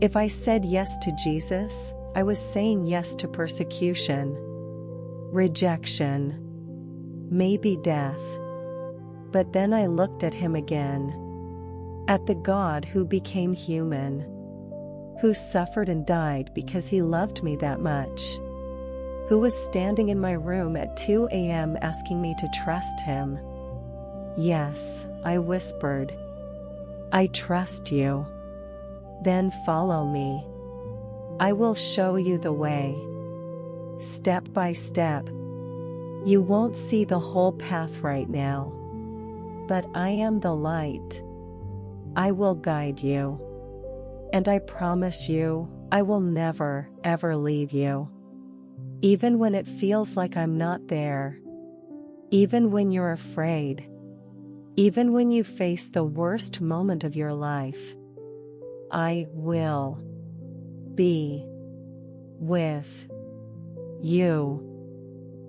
If I said yes to Jesus, I was saying yes to persecution. Rejection. Maybe death. But then I looked at him again. At the God who became human. Who suffered and died because he loved me that much. Who was standing in my room at 2 a.m. asking me to trust him. Yes, I whispered. I trust you. Then follow me. I will show you the way. Step by step. You won't see the whole path right now. But I am the light. I will guide you. And I promise you, I will never, ever leave you. Even when it feels like I'm not there. Even when you're afraid. Even when you face the worst moment of your life. I will be with you.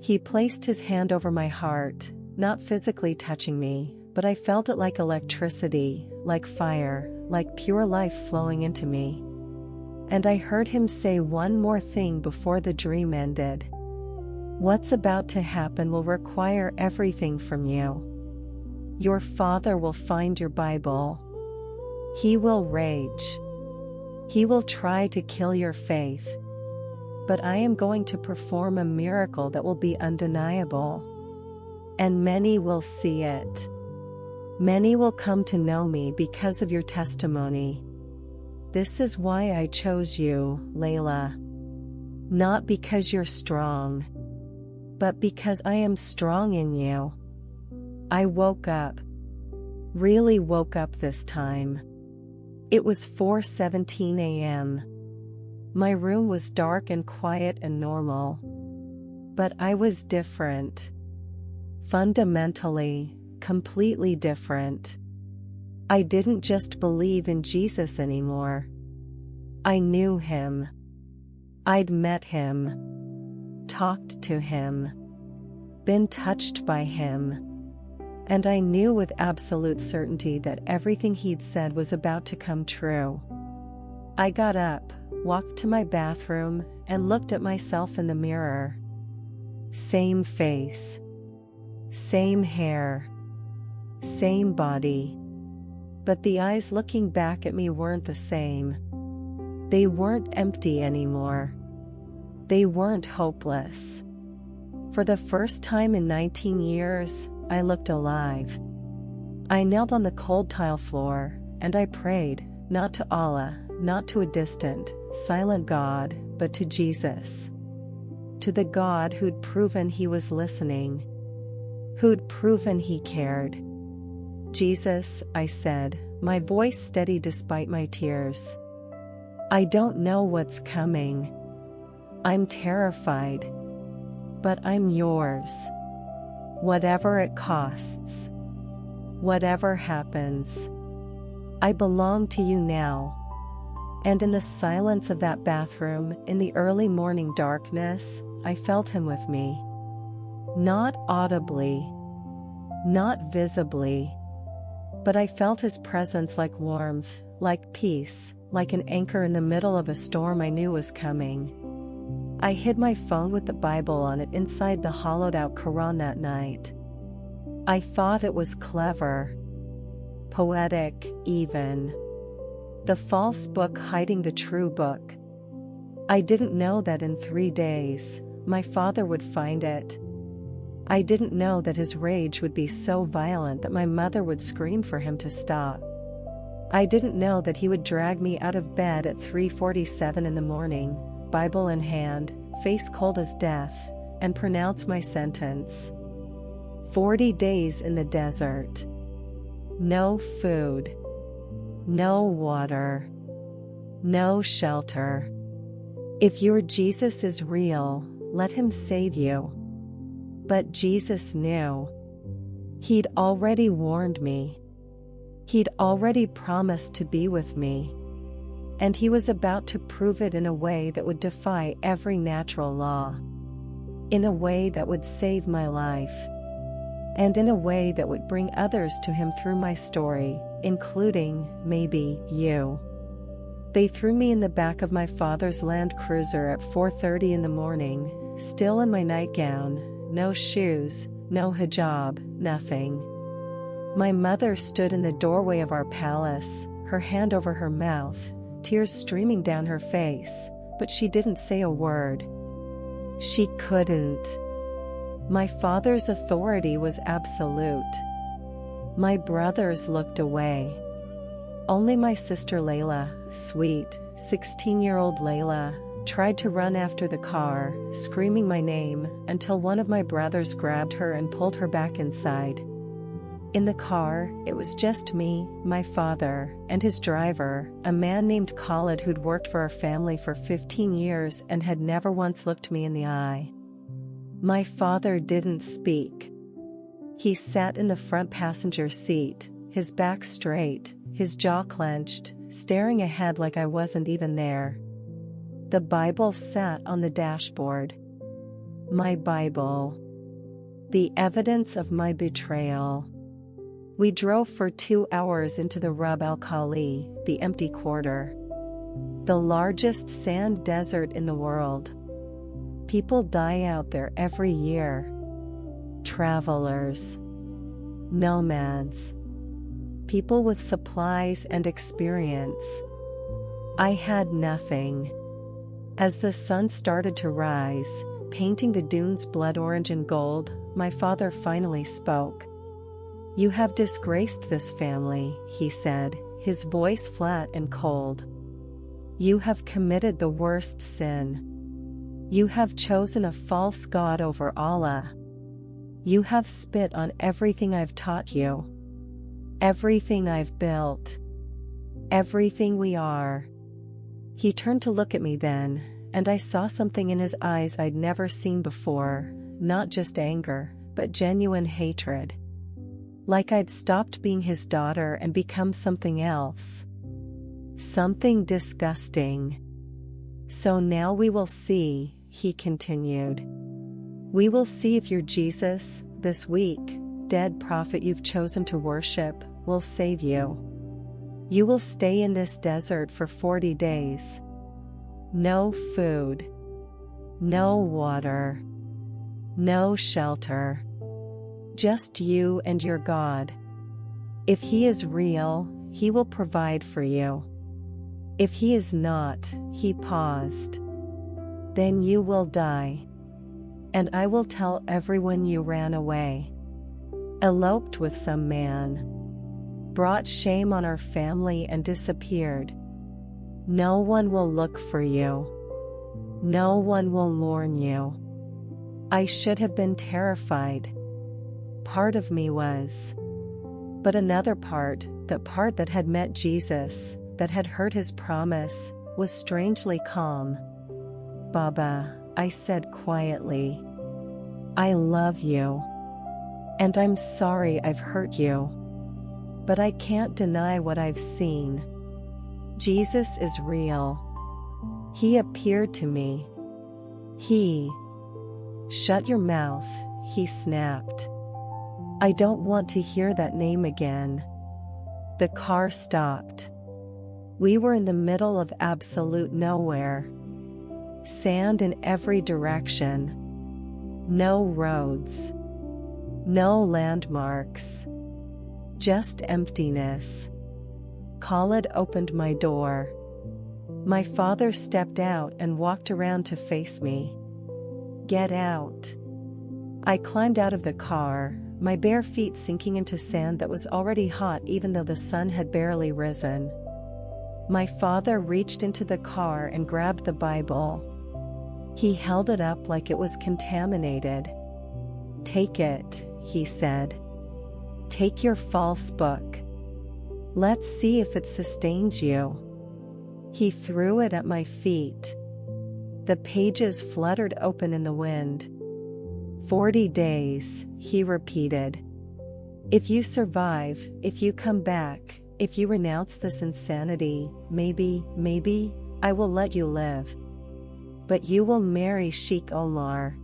He placed his hand over my heart, not physically touching me, but I felt it like electricity, like fire, like pure life flowing into me. And I heard him say one more thing before the dream ended. What's about to happen will require everything from you. Your father will find your Bible. He will rage. He will try to kill your faith. But I am going to perform a miracle that will be undeniable. And many will see it. Many will come to know me because of your testimony. This is why I chose you, Layla. Not because you're strong, but because I am strong in you. I woke up. Really woke up this time. It was 4:17 a.m. My room was dark and quiet and normal. But I was different. Fundamentally, completely different. I didn't just believe in Jesus anymore. I knew him. I'd met him, talked to him, been touched by him, and I knew with absolute certainty that everything he'd said was about to come true. I got up, walked to my bathroom, and looked at myself in the mirror. Same face, same hair, same body. But the eyes looking back at me weren't the same. They weren't empty anymore. They weren't hopeless. For the first time in 19 years, I looked alive. I knelt on the cold tile floor, and I prayed, not to Allah, not to a distant, silent God, but to Jesus. To the God who'd proven he was listening. Who'd proven he cared. Jesus, I said, my voice steady despite my tears. I don't know what's coming. I'm terrified. But I'm yours. Whatever it costs. Whatever happens. I belong to you now. And in the silence of that bathroom, in the early morning darkness, I felt him with me. Not audibly. Not visibly. But I felt his presence like warmth, like peace, like an anchor in the middle of a storm I knew was coming. I hid my phone with the Bible on it inside the hollowed-out Quran that night. I thought it was clever. Poetic, even. The false book hiding the true book. I didn't know that in 3 days, my father would find it. I didn't know that his rage would be so violent that my mother would scream for him to stop. I didn't know that he would drag me out of bed at 3:47 in the morning, Bible in hand, face cold as death, and pronounce my sentence. 40 days in the desert. No food. No water. No shelter. If your Jesus is real, let him save you. But Jesus knew. He'd already warned me. He'd already promised to be with me. And he was about to prove it in a way that would defy every natural law. In a way that would save my life. And in a way that would bring others to him through my story, including, maybe, you. They threw me in the back of my father's Land Cruiser at 4:30 in the morning, still in my nightgown, no shoes, no hijab, nothing. My mother stood in the doorway of our palace, her hand over her mouth, tears streaming down her face, but she didn't say a word. She couldn't. My father's authority was absolute. My brothers looked away. Only my sister Layla, sweet, 16-year-old Layla, tried to run after the car, screaming my name, until one of my brothers grabbed her and pulled her back inside. In the car, it was just me, my father, and his driver, a man named Khalid who'd worked for our family for 15 years and had never once looked me in the eye. My father didn't speak. He sat in the front passenger seat, his back straight, his jaw clenched, staring ahead like I wasn't even there. The Bible sat on the dashboard. My Bible. The evidence of my betrayal. We drove for 2 hours into the Rub al Khali, the empty quarter. The largest sand desert in the world. People die out there every year. Travelers. Nomads. People with supplies and experience. I had nothing. As the sun started to rise, painting the dunes blood orange and gold, my father finally spoke. "You have disgraced this family," he said, his voice flat and cold. "You have committed the worst sin. You have chosen a false god over Allah. You have spit on everything I've taught you. Everything I've built. Everything we are." He turned to look at me then, and I saw something in his eyes I'd never seen before, not just anger, but genuine hatred. Like I'd stopped being his daughter and become something else. Something disgusting. So now we will see, he continued. We will see if your Jesus, this weak, dead prophet you've chosen to worship, will save you. You will stay in this desert for 40 days. No food. No water. No shelter. Just you and your God. If he is real, he will provide for you. If he is not, he paused. Then you will die. And I will tell everyone you ran away. Eloped with some man. Brought shame on our family and disappeared. No one will look for you. No one will mourn you. I should have been terrified. Part of me was. But another part, the part that had met Jesus, that had heard his promise, was strangely calm. Baba, I said quietly. I love you. And I'm sorry I've hurt you. But I can't deny what I've seen. Jesus is real. He appeared to me. He. Shut your mouth, he snapped. I don't want to hear that name again. The car stopped. We were in the middle of absolute nowhere. Sand in every direction. No roads. No landmarks. Just emptiness. Khalid opened my door. My father stepped out and walked around to face me. Get out. I climbed out of the car, my bare feet sinking into sand that was already hot even though the sun had barely risen. My father reached into the car and grabbed the Bible. He held it up like it was contaminated. Take it, he said. Take your false book. Let's see if it sustains you. He threw it at my feet. The pages fluttered open in the wind. 40 days, he repeated. If you survive, if you come back, if you renounce this insanity, maybe, I will let you live. But you will marry Sheikh Omar.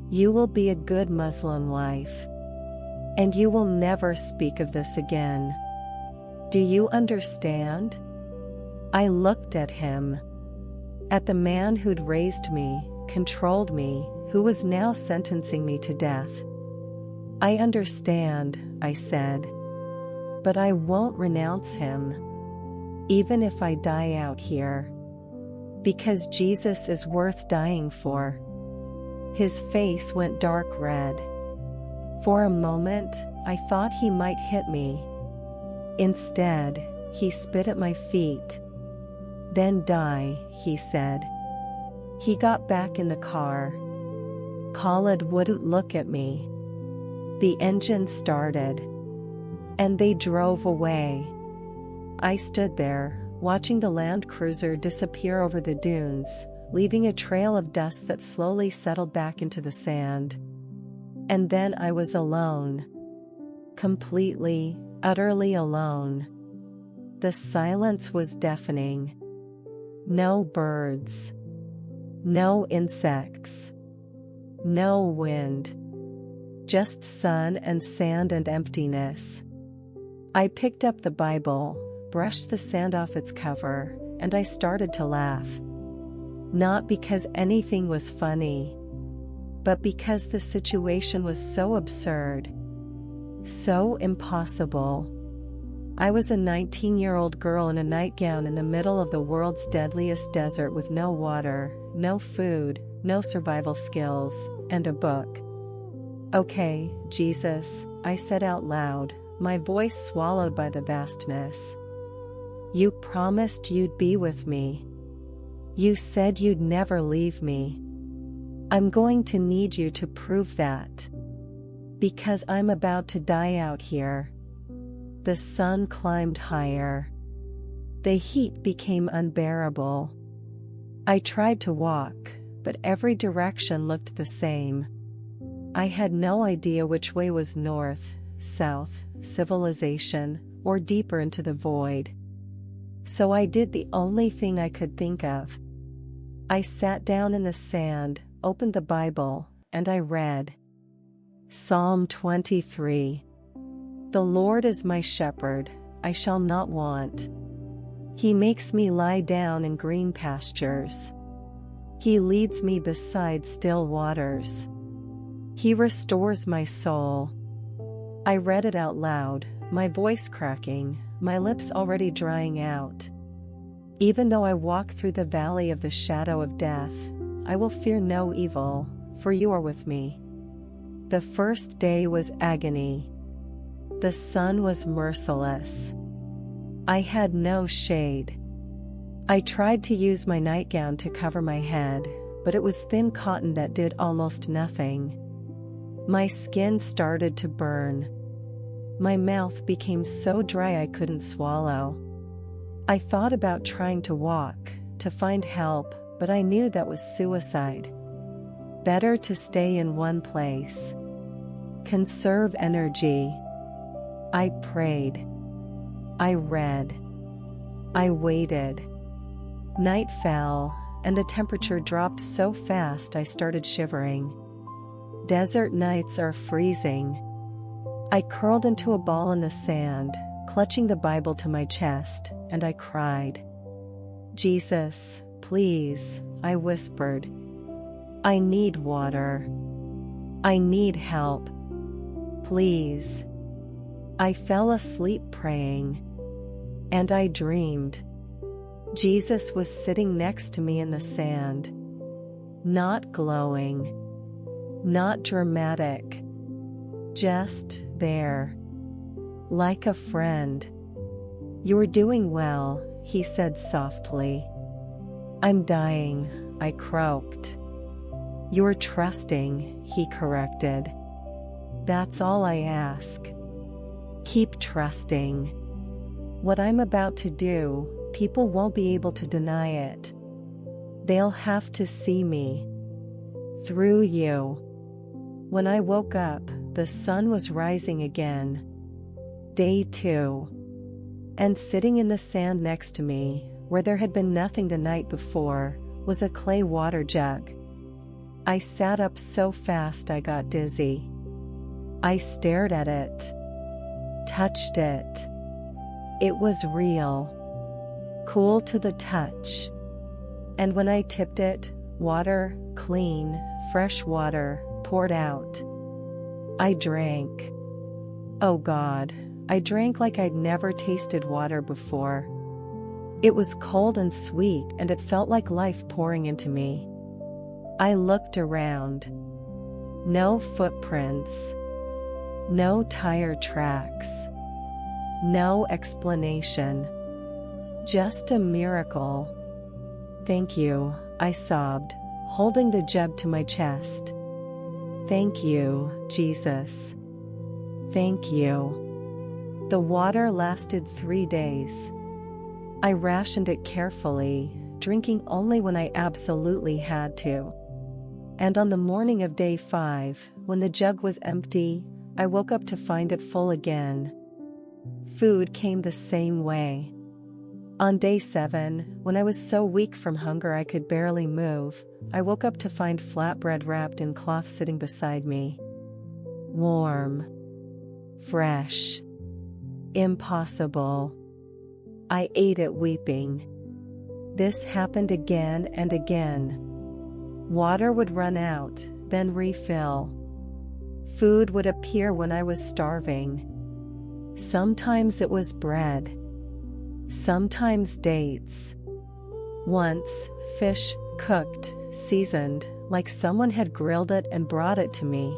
You will be a good Muslim wife. And you will never speak of this again. Do you understand? I looked at him. At the man who'd raised me, controlled me, who was now sentencing me to death. I understand, I said. But I won't renounce him. Even if I die out here. Because Jesus is worth dying for. His face went dark red. For a moment, I thought he might hit me. Instead, he spit at my feet. Then die, he said. He got back in the car. Khalid wouldn't look at me. The engine started. And they drove away. I stood there, watching the Land Cruiser disappear over the dunes, leaving a trail of dust that slowly settled back into the sand. And then I was alone. Completely, utterly alone. The silence was deafening. No birds. No insects. No wind. Just sun and sand and emptiness. I picked up the Bible, brushed the sand off its cover, and I started to laugh. Not because anything was funny, but because the situation was so absurd, so impossible. I was a 19-year-old girl in a nightgown in the middle of the world's deadliest desert with no water, no food, no survival skills, and a book. Okay, Jesus, I said out loud, my voice swallowed by the vastness. You promised you'd be with me. You said you'd never leave me. I'm going to need you to prove that. Because I'm about to die out here. The sun climbed higher. The heat became unbearable. I tried to walk, but every direction looked the same. I had no idea which way was north, south, civilization, or deeper into the void. So I did the only thing I could think of. I sat down in the sand, opened the Bible, and I read Psalm 23. The Lord is my shepherd, I shall not want. He makes me lie down in green pastures. He leads me beside still waters. He restores my soul. I read it out loud, my voice cracking, my lips already drying out. Even though I walk through the valley of the shadow of death, I will fear no evil, for you are with me. The first day was agony. The sun was merciless. I had no shade. I tried to use my nightgown to cover my head, but it was thin cotton that did almost nothing. My skin started to burn. My mouth became so dry I couldn't swallow. I thought about trying to walk, to find help, but I knew that was suicide. Better to stay in one place. Conserve energy. I prayed. I read. I waited. Night fell, and the temperature dropped so fast I started shivering. Desert nights are freezing. I curled into a ball in the sand, clutching the Bible to my chest, and I cried. Jesus, please, I whispered. I need water. I need help. Please. I fell asleep praying. And I dreamed. Jesus was sitting next to me in the sand. Not glowing. Not dramatic. Just there. Like a friend. You're doing well, he said softly. I'm dying, I croaked. You're trusting, he corrected. That's all I ask. Keep trusting. What I'm about to do, people won't be able to deny it. They'll have to see me. Through you. When I woke up, the sun was rising again. Day 2. And sitting in the sand next to me, where there had been nothing the night before, was a clay water jug. I sat up so fast I got dizzy. I stared at it. Touched it. It was real. Cool to the touch. And when I tipped it, water, clean, fresh water, poured out. I drank. Oh God, I drank like I'd never tasted water before. It was cold and sweet and it felt like life pouring into me. I looked around. No footprints. No tire tracks. No explanation. Just a miracle. Thank you, I sobbed, holding the jug to my chest. Thank you, Jesus. Thank you. The water lasted 3 days. I rationed it carefully, drinking only when I absolutely had to. And on the morning of day 5, when the jug was empty, I woke up to find it full again. Food came the same way. On day 7, when I was so weak from hunger I could barely move, I woke up to find flatbread wrapped in cloth sitting beside me. Warm. Fresh. Impossible. I ate it weeping. This happened again and again. Water would run out, then refill. Food would appear when I was starving. Sometimes it was bread. Sometimes dates. Once, fish, cooked, seasoned, like someone had grilled it and brought it to me.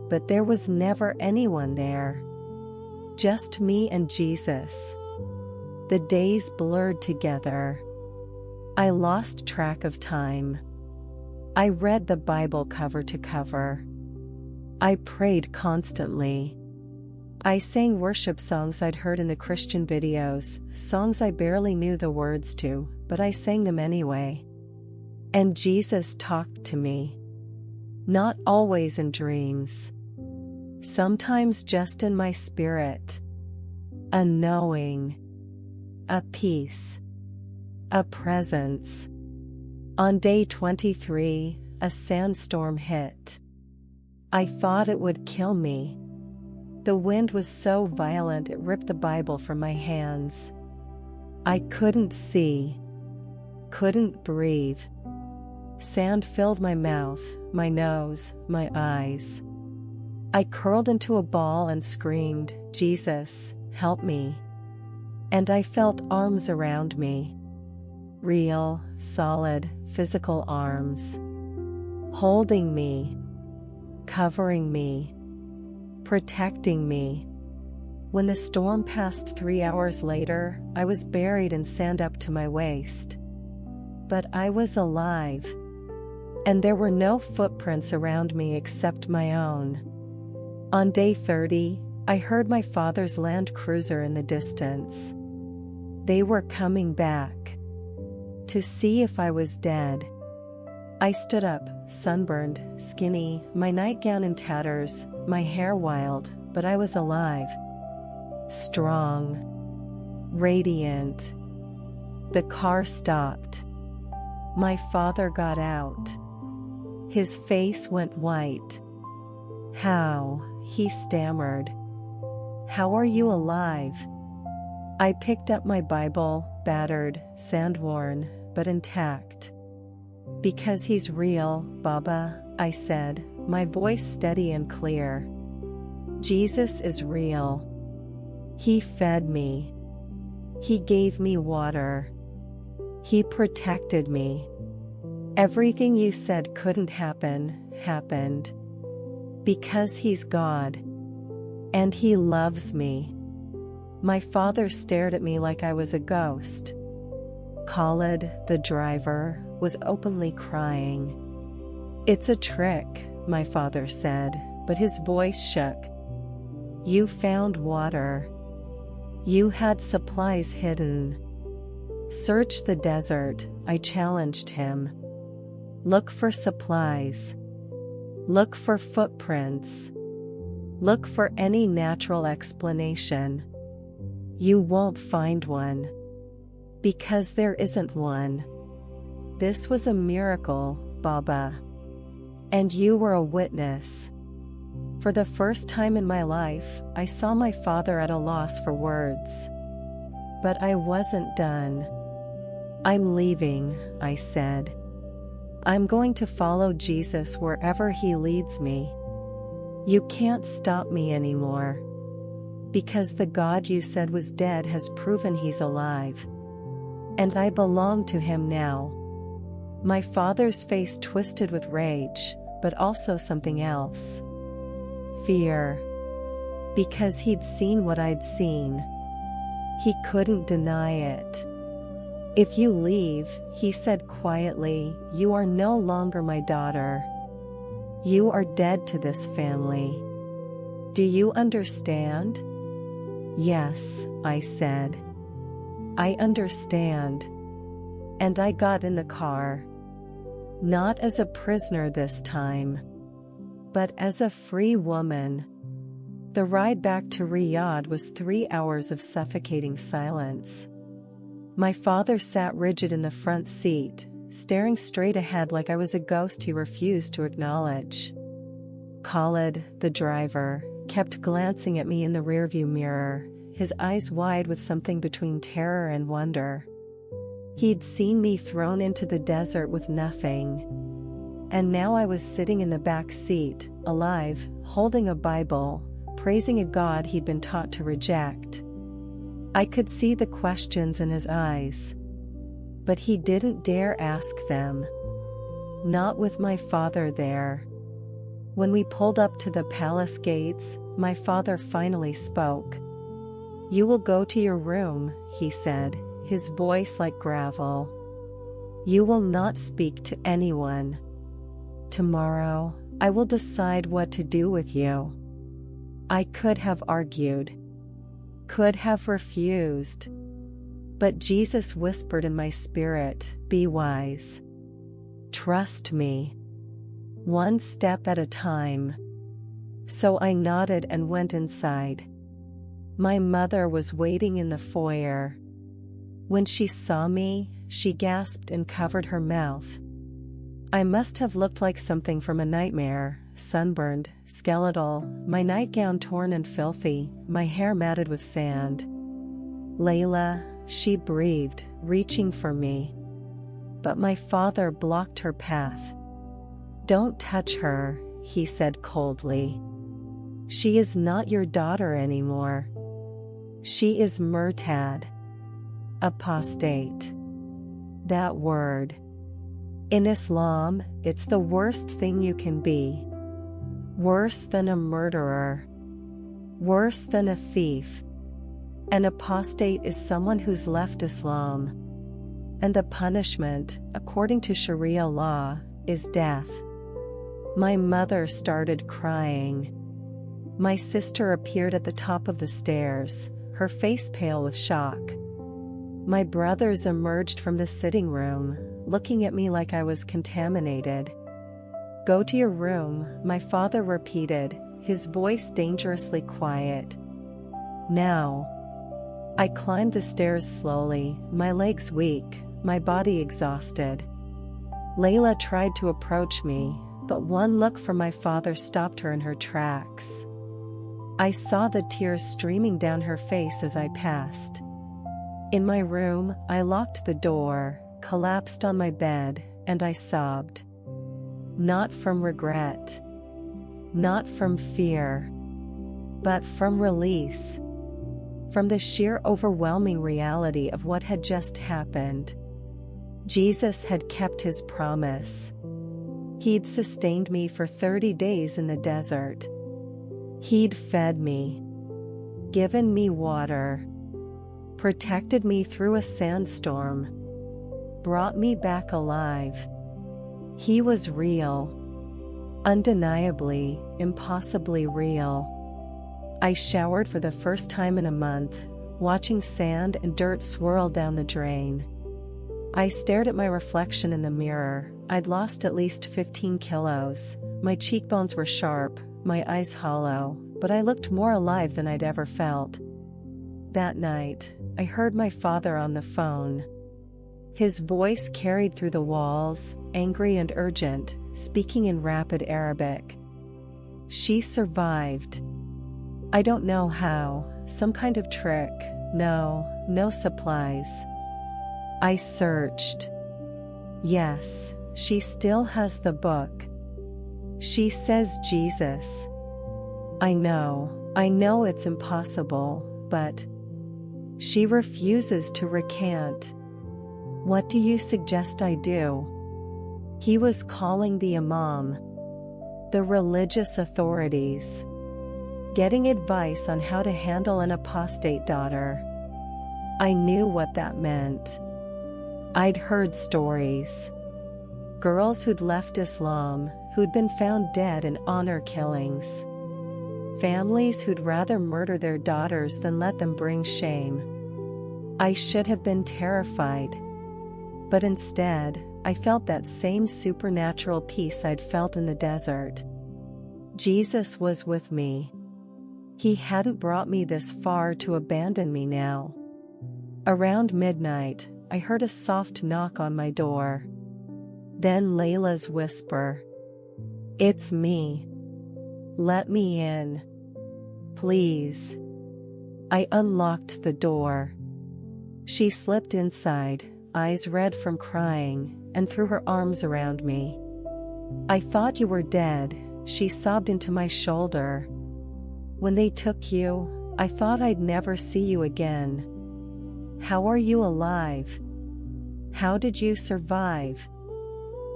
But there was never anyone there. Just me and Jesus. The days blurred together. I lost track of time. I read the Bible cover to cover. I prayed constantly. I sang worship songs I'd heard in the Christian videos, songs I barely knew the words to, but I sang them anyway. And Jesus talked to me. Not always in dreams. Sometimes just in my spirit. A knowing. A peace. A presence. On day 23, a sandstorm hit. I thought it would kill me. The wind was so violent it ripped the Bible from my hands. I couldn't see. Couldn't breathe. Sand filled my mouth, my nose, my eyes. I curled into a ball and screamed, "Jesus, help me." And I felt arms around me. Real, solid, physical arms. Holding me. Covering me. Protecting me. When the storm passed 3 hours later, I was buried in sand up to my waist. But I was alive. And there were no footprints around me except my own. On day 30, I heard my father's Land Cruiser in the distance. They were coming back to see if I was dead. I stood up, sunburned, skinny, my nightgown in tatters, my hair wild, but I was alive. Strong. Radiant. The car stopped. My father got out. His face went white. "How?" he stammered. "How are you alive?" I picked up my Bible, battered, sand-worn, but intact. "Because he's real, Baba," I said, my voice steady and clear. "Jesus is real. He fed me. He gave me water. He protected me. Everything you said couldn't happen, happened. Because he's God. And he loves me." My father stared at me like I was a ghost. Khalid, the driver, was openly crying. "It's a trick," my father said, but his voice shook. "You found water. You had supplies hidden. Search the desert," I challenged him. "Look for supplies. Look for footprints. Look for any natural explanation. You won't find one. Because there isn't one. This was a miracle, Baba. And you were a witness." For the first time in my life, I saw my father at a loss for words. But I wasn't done. "I'm leaving," I said. "I'm going to follow Jesus wherever he leads me. You can't stop me anymore. Because the God you said was dead has proven he's alive. And I belong to him now." My father's face twisted with rage, but also something else. Fear. Because he'd seen what I'd seen. He couldn't deny it. "If you leave," he said quietly, "you are no longer my daughter. You are dead to this family. Do you understand?" "Yes," I said. "I understand." And I got in the car. Not as a prisoner this time, but as a free woman. The ride back to Riyadh was 3 hours of suffocating silence. My father sat rigid in the front seat, staring straight ahead like I was a ghost he refused to acknowledge. Khalid, the driver, kept glancing at me in the rearview mirror, his eyes wide with something between terror and wonder. He'd seen me thrown into the desert with nothing. And now I was sitting in the back seat, alive, holding a Bible, praising a God he'd been taught to reject. I could see the questions in his eyes. But he didn't dare ask them. Not with my father there. When we pulled up to the palace gates, my father finally spoke. "You will go to your room," he said, his voice like gravel. "You will not speak to anyone. Tomorrow, I will decide what to do with you." I could have argued. Could have refused. But Jesus whispered in my spirit, "Be wise. Trust me. One step at a time. So I nodded and went inside. My mother was waiting in the foyer. When she saw me, she gasped and covered her mouth. I must have looked like something from a nightmare, sunburned, skeletal, my nightgown torn and filthy, my hair matted with sand. "Layla," she breathed, reaching for me. But my father blocked her path. "Don't touch her," he said coldly. "She is not your daughter anymore. She is murtad. Apostate. That word. In Islam, it's the worst thing you can be. Worse than a murderer. Worse than a thief. An apostate is someone who's left Islam. And the punishment, according to Sharia law, is death." My mother started crying. My sister appeared at the top of the stairs, her face pale with shock. My brothers emerged from the sitting room, looking at me like I was contaminated. "Go to your room," my father repeated, his voice dangerously quiet. "Now." I climbed the stairs slowly, my legs weak, my body exhausted. Layla tried to approach me, but one look from my father stopped her in her tracks. I saw the tears streaming down her face as I passed. In my room, I locked the door, collapsed on my bed, and I sobbed. Not from regret. Not from fear. But from release. From the sheer overwhelming reality of what had just happened. Jesus had kept his promise. He'd sustained me for 30 days in the desert. He'd fed me. Given me water. Protected me through a sandstorm. Brought me back alive. He was real. Undeniably, impossibly real. I showered for the first time in a month, watching sand and dirt swirl down the drain. I stared at my reflection in the mirror. I'd lost at least 15 kilos. My cheekbones were sharp, my eyes hollow, but I looked more alive than I'd ever felt. That night, I heard my father on the phone. His voice carried through the walls, angry and urgent, speaking in rapid Arabic. "She survived. I don't know how, some kind of trick, no supplies. I searched. Yes, she still has the book. She says Jesus. I know it's impossible, but she refuses to recant. What do you suggest I do?" He was calling the imam, the religious authorities, getting advice on how to handle an apostate daughter. I knew what that meant. I'd heard stories. Girls who'd left Islam, who'd been found dead in honor killings. Families who'd rather murder their daughters than let them bring shame. I should have been terrified. But instead, I felt that same supernatural peace I'd felt in the desert. Jesus was with me. He hadn't brought me this far to abandon me now. Around midnight, I heard a soft knock on my door. Then Layla's whisper. "It's me. Let me in. Please." I unlocked the door. She slipped inside, eyes red from crying, and threw her arms around me. "I thought you were dead," she sobbed into my shoulder. "When they took you, I thought I'd never see you again. How are you alive? How did you survive?"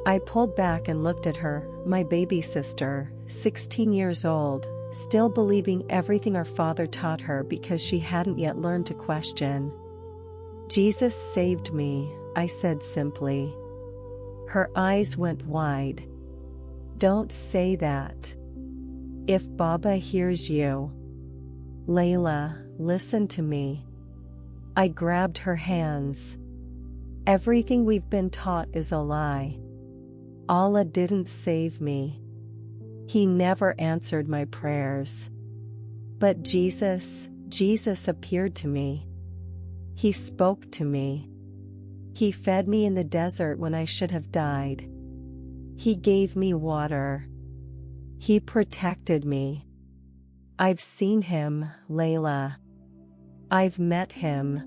I pulled back and looked at her, my baby sister, 16 years old, still believing everything her father taught her because she hadn't yet learned to question. "Jesus saved me," I said simply. Her eyes went wide. "Don't say that. If Baba hears you." "Layla, listen to me." I grabbed her hands. "Everything we've been taught is a lie. Allah didn't save me. He never answered my prayers. But Jesus appeared to me. He spoke to me. He fed me in the desert when I should have died. He gave me water. He protected me. I've seen him, Layla. I've met him.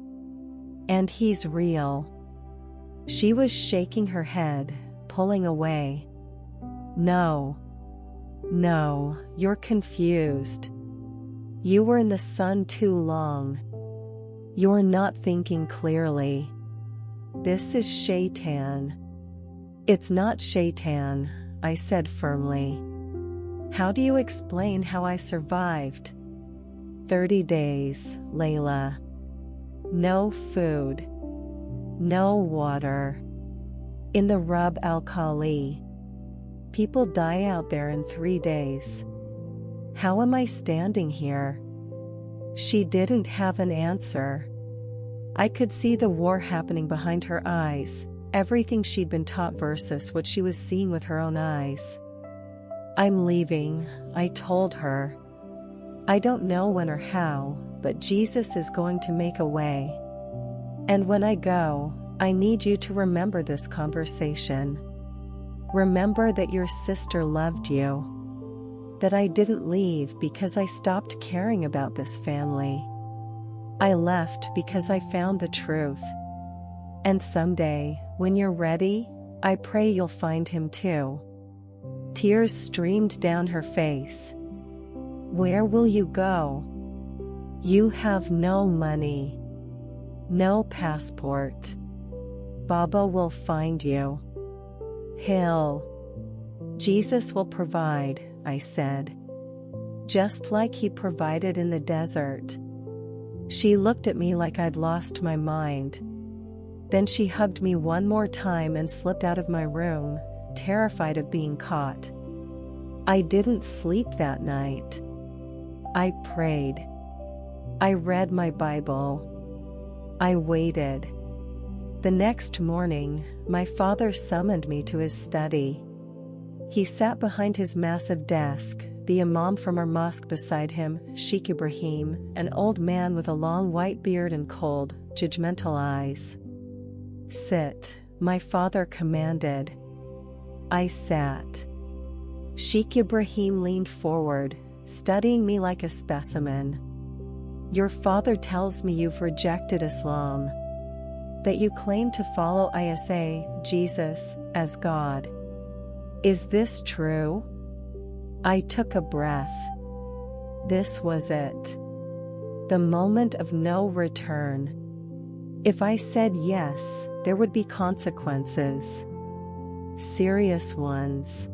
And he's real. She was shaking her head, pulling away. No, you're confused. You were in the sun too long. You're not thinking clearly. This is Shaitan. It's not Shaitan, I said firmly. How do you explain how I survived? 30 days, Layla. No food. No water. In the Rub al Khali. People die out there in 3 days. How am I standing here? She didn't have an answer. I could see the war happening behind her eyes, everything she'd been taught versus what she was seeing with her own eyes. I'm leaving, I told her. I don't know when or how, but Jesus is going to make a way. And when I go, I need you to remember this conversation. Remember that your sister loved you. That I didn't leave because I stopped caring about this family. I left because I found the truth. And someday, when you're ready, I pray you'll find him too. Tears streamed down her face. Where will you go? You have no money. No passport. Baba will find you. Jesus will provide, I said. Just like he provided in the desert. She looked at me like I'd lost my mind. Then she hugged me one more time and slipped out of my room, terrified of being caught. I didn't sleep that night. I prayed. I read my Bible. I waited. The next morning, my father summoned me to his study. He sat behind his massive desk, the imam from our mosque beside him, Sheikh Ibrahim, an old man with a long white beard and cold, judgmental eyes. Sit, my father commanded. I sat. Sheikh Ibrahim leaned forward, studying me like a specimen. Your father tells me you've rejected Islam. That you claim to follow Isa, Jesus, as God. Is this true? I took a breath. This was it. The moment of no return. If I said yes, there would be consequences. Serious ones.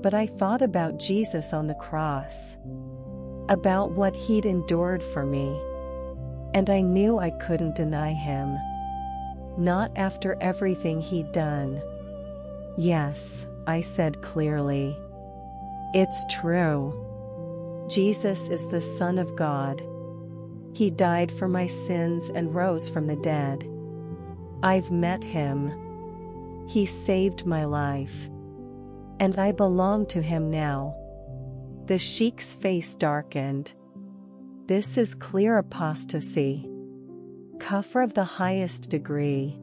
But I thought about Jesus on the cross. About what he'd endured for me. And I knew I couldn't deny him. Not after everything he'd done. Yes, I said clearly. It's true. Jesus is the Son of God. He died for my sins and rose from the dead. I've met him. He saved my life. And I belong to him now. The sheikh's face darkened. This is clear apostasy. Kufr of the highest degree.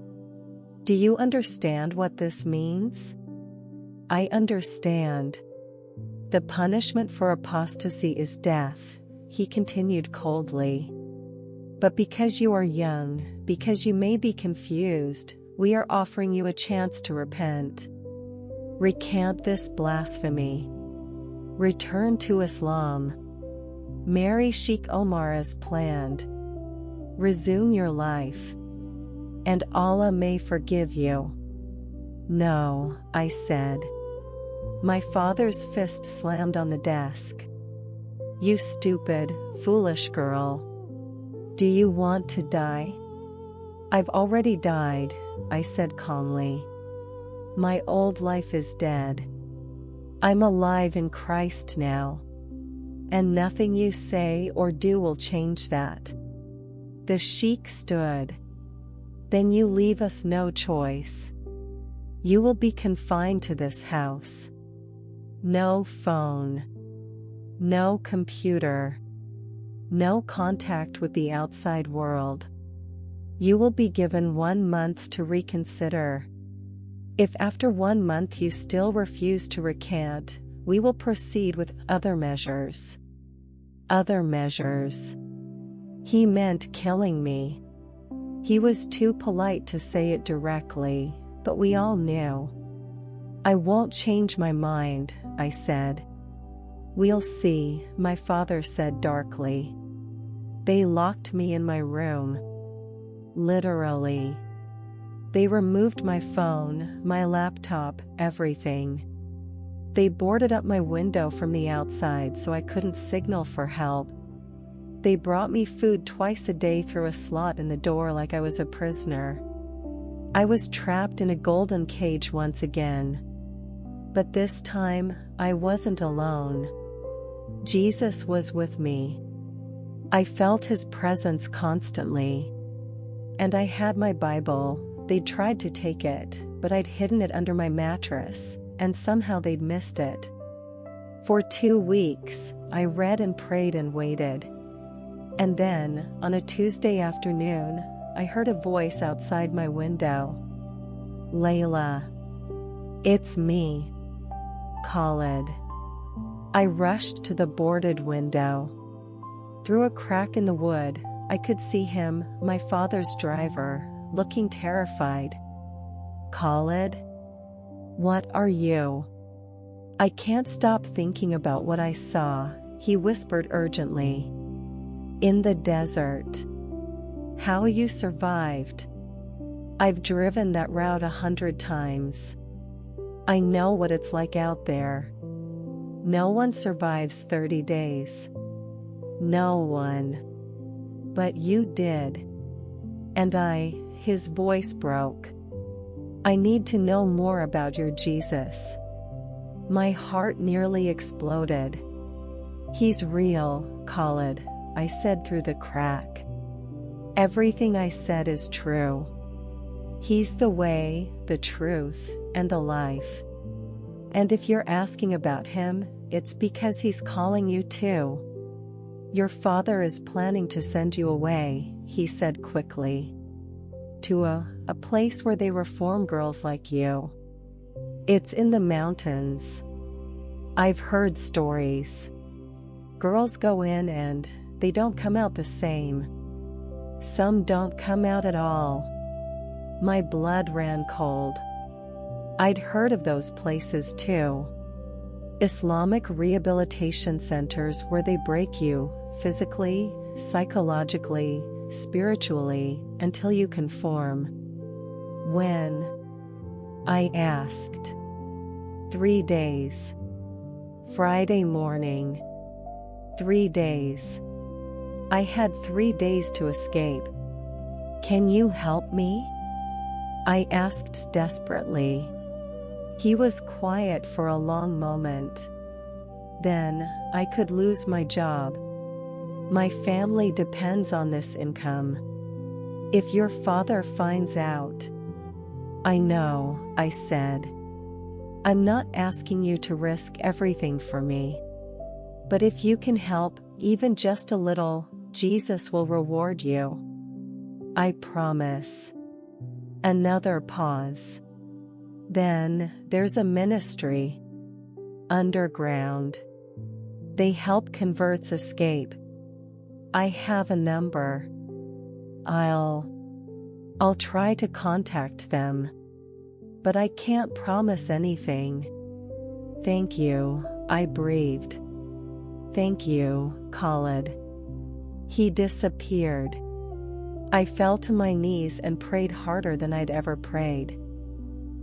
Do you understand what this means? I understand. The punishment for apostasy is death, he continued coldly. But because you are young, because you may be confused, we are offering you a chance to repent. Recant this blasphemy. Return to Islam. Marry Sheikh Omar as planned. Resume your life. And Allah may forgive you. No, I said. My father's fist slammed on the desk. You stupid, foolish girl. Do you want to die? I've already died, I said calmly. My old life is dead. I'm alive in Christ now. And nothing you say or do will change that. The sheikh stood. Then you leave us no choice. You will be confined to this house. No phone. No computer. No contact with the outside world. You will be given 1 month to reconsider. If after 1 month you still refuse to recant, we will proceed with other measures. Other measures. He meant killing me. He was too polite to say it directly, but we all knew. I won't change my mind, I said. We'll see, my father said darkly. They locked me in my room. Literally. They removed my phone, my laptop, everything. They boarded up my window from the outside so I couldn't signal for help. They brought me food twice a day through a slot in the door like I was a prisoner. I was trapped in a golden cage once again. But this time, I wasn't alone. Jesus was with me. I felt his presence constantly. And I had my Bible. They'd tried to take it, but I'd hidden it under my mattress, and somehow they'd missed it. For 2 weeks, I read and prayed and waited. And then, on a Tuesday afternoon, I heard a voice outside my window. Layla. It's me. Khalid. I rushed to the boarded window. Through a crack in the wood, I could see him, my father's driver, looking terrified. Khalid? What are you? I can't stop thinking about what I saw, he whispered urgently. In the desert. How you survived. I've driven that route 100 times. I know what it's like out there. No one survives 30 days. No one. But you did. And his voice broke. I need to know more about your Jesus. My heart nearly exploded. He's real, Khalid, I said through the crack. Everything I said is true. He's the way, the truth, and the life. And if you're asking about him, it's because he's calling you too. Your father is planning to send you away, he said quickly. To a place where they reform girls like you. It's in the mountains. I've heard stories. Girls go in and they don't come out the same. Some don't come out at all. My blood ran cold. I'd heard of those places too. Islamic rehabilitation centers where they break you, physically, psychologically, spiritually, until you conform. When? I asked. 3 days. Friday morning. 3 days. I had 3 days to escape. Can you help me? I asked desperately. He was quiet for a long moment. Then, I could lose my job. My family depends on this income. If your father finds out. I know, I said. I'm not asking you to risk everything for me. But if you can help, even just a little, Jesus will reward you. I promise. Another pause. Then, there's a ministry. Underground. They help converts escape. I have a number. I'll try to contact them. But I can't promise anything. Thank you, I breathed. Thank you, Khalid. He disappeared. I fell to my knees and prayed harder than I'd ever prayed.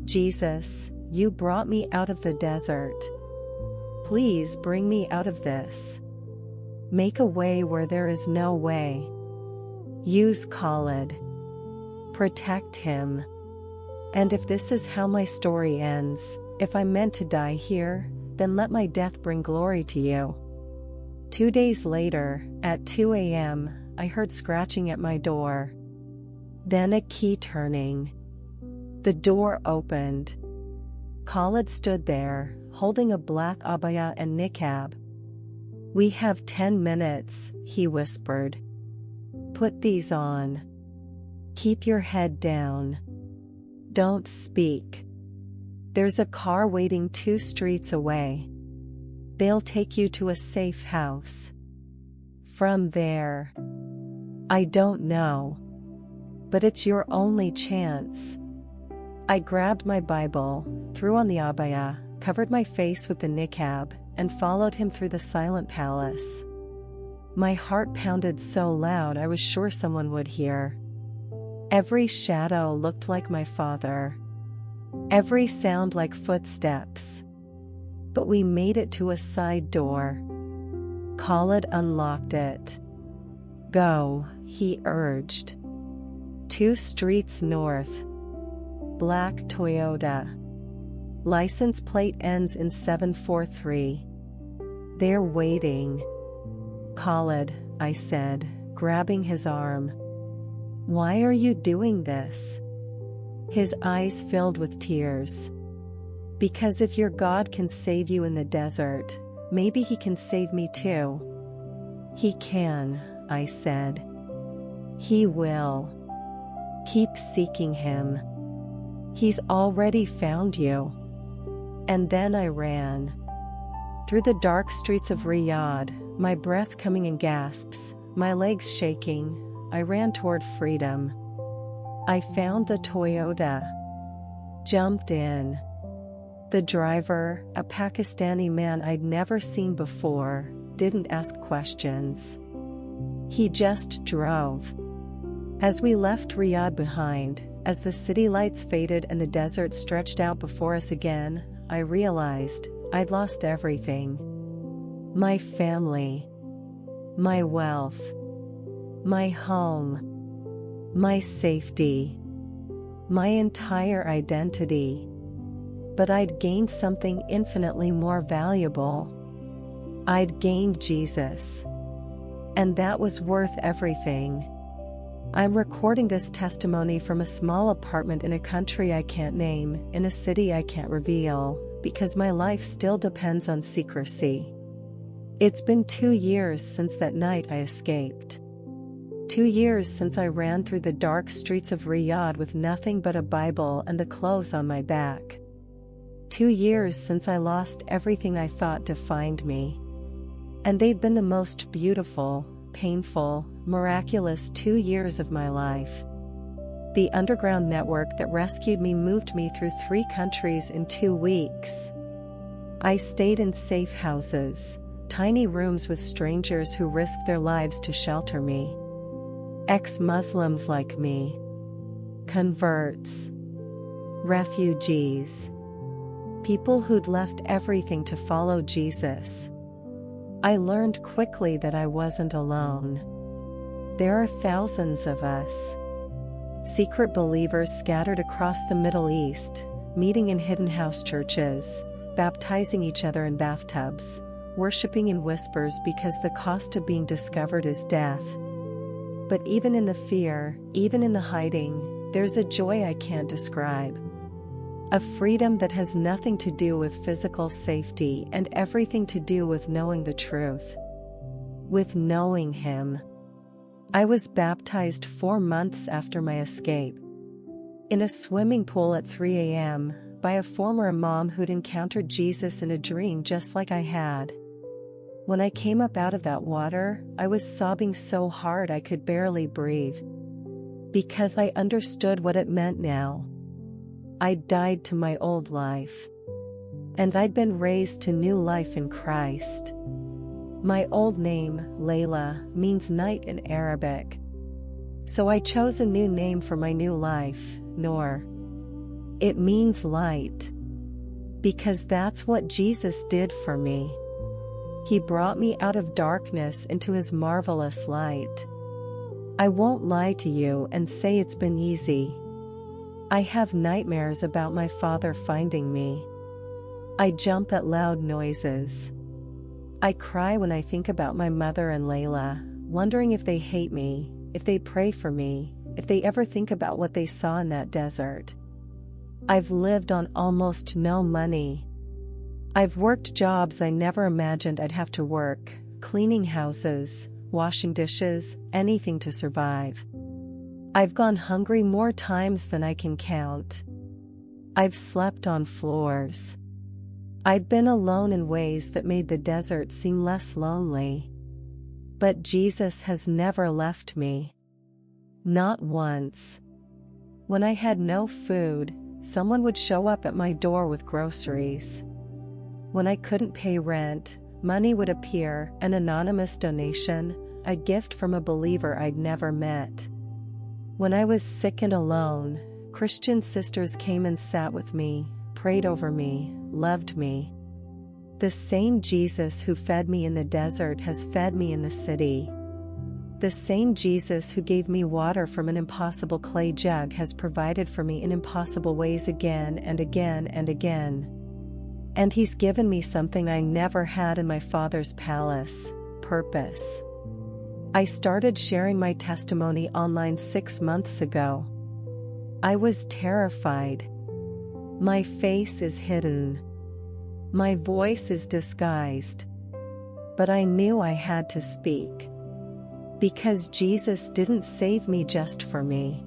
Jesus, you brought me out of the desert. Please bring me out of this. Make a way where there is no way. Use Khalid. Protect him. And if this is how my story ends, if I'm meant to die here, then let my death bring glory to you. 2 days later, at 2 a.m., I heard scratching at my door. Then a key turning. The door opened. Khalid stood there, holding a black abaya and niqab. "We have 10 minutes, he whispered. "Put these on. Keep your head down. Don't speak. There's a car waiting 2 streets away. They'll take you to a safe house. From there, I don't know. But it's your only chance." I grabbed my Bible, threw on the abaya, covered my face with the niqab, and followed him through the silent palace. My heart pounded so loud I was sure someone would hear. Every shadow looked like my father. Every sound like footsteps. But we made it to a side door. Khalid unlocked it. "Go," he urged. 2 streets north. Black Toyota. License plate ends in 743. "They're waiting." "Khalid," I said, grabbing his arm. "Why are you doing this?" His eyes filled with tears. "Because if your God can save you in the desert, maybe he can save me too." "He can," I said. "He will. Keep seeking him. He's already found you." And then I ran. Through the dark streets of Riyadh, my breath coming in gasps, my legs shaking, I ran toward freedom. I found the Toyota. Jumped in. The driver, a Pakistani man I'd never seen before, didn't ask questions. He just drove. As we left Riyadh behind, as the city lights faded and the desert stretched out before us again, I realized I'd lost everything. My family. My wealth. My home. My safety. My entire identity. But I'd gained something infinitely more valuable. I'd gained Jesus. And that was worth everything. I'm recording this testimony from a small apartment in a country I can't name, in a city I can't reveal, because my life still depends on secrecy. It's been 2 years since that night I escaped. 2 years since I ran through the dark streets of Riyadh with nothing but a Bible and the clothes on my back. 2 years since I lost everything I thought defined me. And they've been the most beautiful, painful, miraculous 2 years of my life. The underground network that rescued me moved me through 3 countries in 2 weeks. I stayed in safe houses, tiny rooms with strangers who risked their lives to shelter me. Ex-Muslims like me. Converts. Refugees. People who'd left everything to follow Jesus. I learned quickly that I wasn't alone. There are thousands of us. Secret believers scattered across the Middle East, meeting in hidden house churches, baptizing each other in bathtubs, worshipping in whispers because the cost of being discovered is death. But even in the fear, even in the hiding, there's a joy I can't describe. A freedom that has nothing to do with physical safety and everything to do with knowing the truth. With knowing Him. I was baptized 4 months after my escape. In a swimming pool at 3 a.m., by a former imam who'd encountered Jesus in a dream just like I had. When I came up out of that water, I was sobbing so hard I could barely breathe. Because I understood what it meant now. I'd died to my old life. And I'd been raised to new life in Christ. My old name, Layla, means night in Arabic. So I chose a new name for my new life, Noor. It means light. Because that's what Jesus did for me. He brought me out of darkness into His marvelous light. I won't lie to you and say it's been easy. I have nightmares about my father finding me. I jump at loud noises. I cry when I think about my mother and Layla, wondering if they hate me, if they pray for me, if they ever think about what they saw in that desert. I've lived on almost no money. I've worked jobs I never imagined I'd have to work, cleaning houses, washing dishes, anything to survive. I've gone hungry more times than I can count. I've slept on floors. I've been alone in ways that made the desert seem less lonely. But Jesus has never left me. Not once. When I had no food, someone would show up at my door with groceries. When I couldn't pay rent, money would appear, an anonymous donation, a gift from a believer I'd never met. When I was sick and alone, Christian sisters came and sat with me, prayed over me, loved me. The same Jesus who fed me in the desert has fed me in the city. The same Jesus who gave me water from an impossible clay jug has provided for me in impossible ways again and again and again. And He's given me something I never had in my Father's palace: purpose. I started sharing my testimony online 6 months ago. I was terrified. My face is hidden. My voice is disguised. But I knew I had to speak. Because Jesus didn't save me just for me.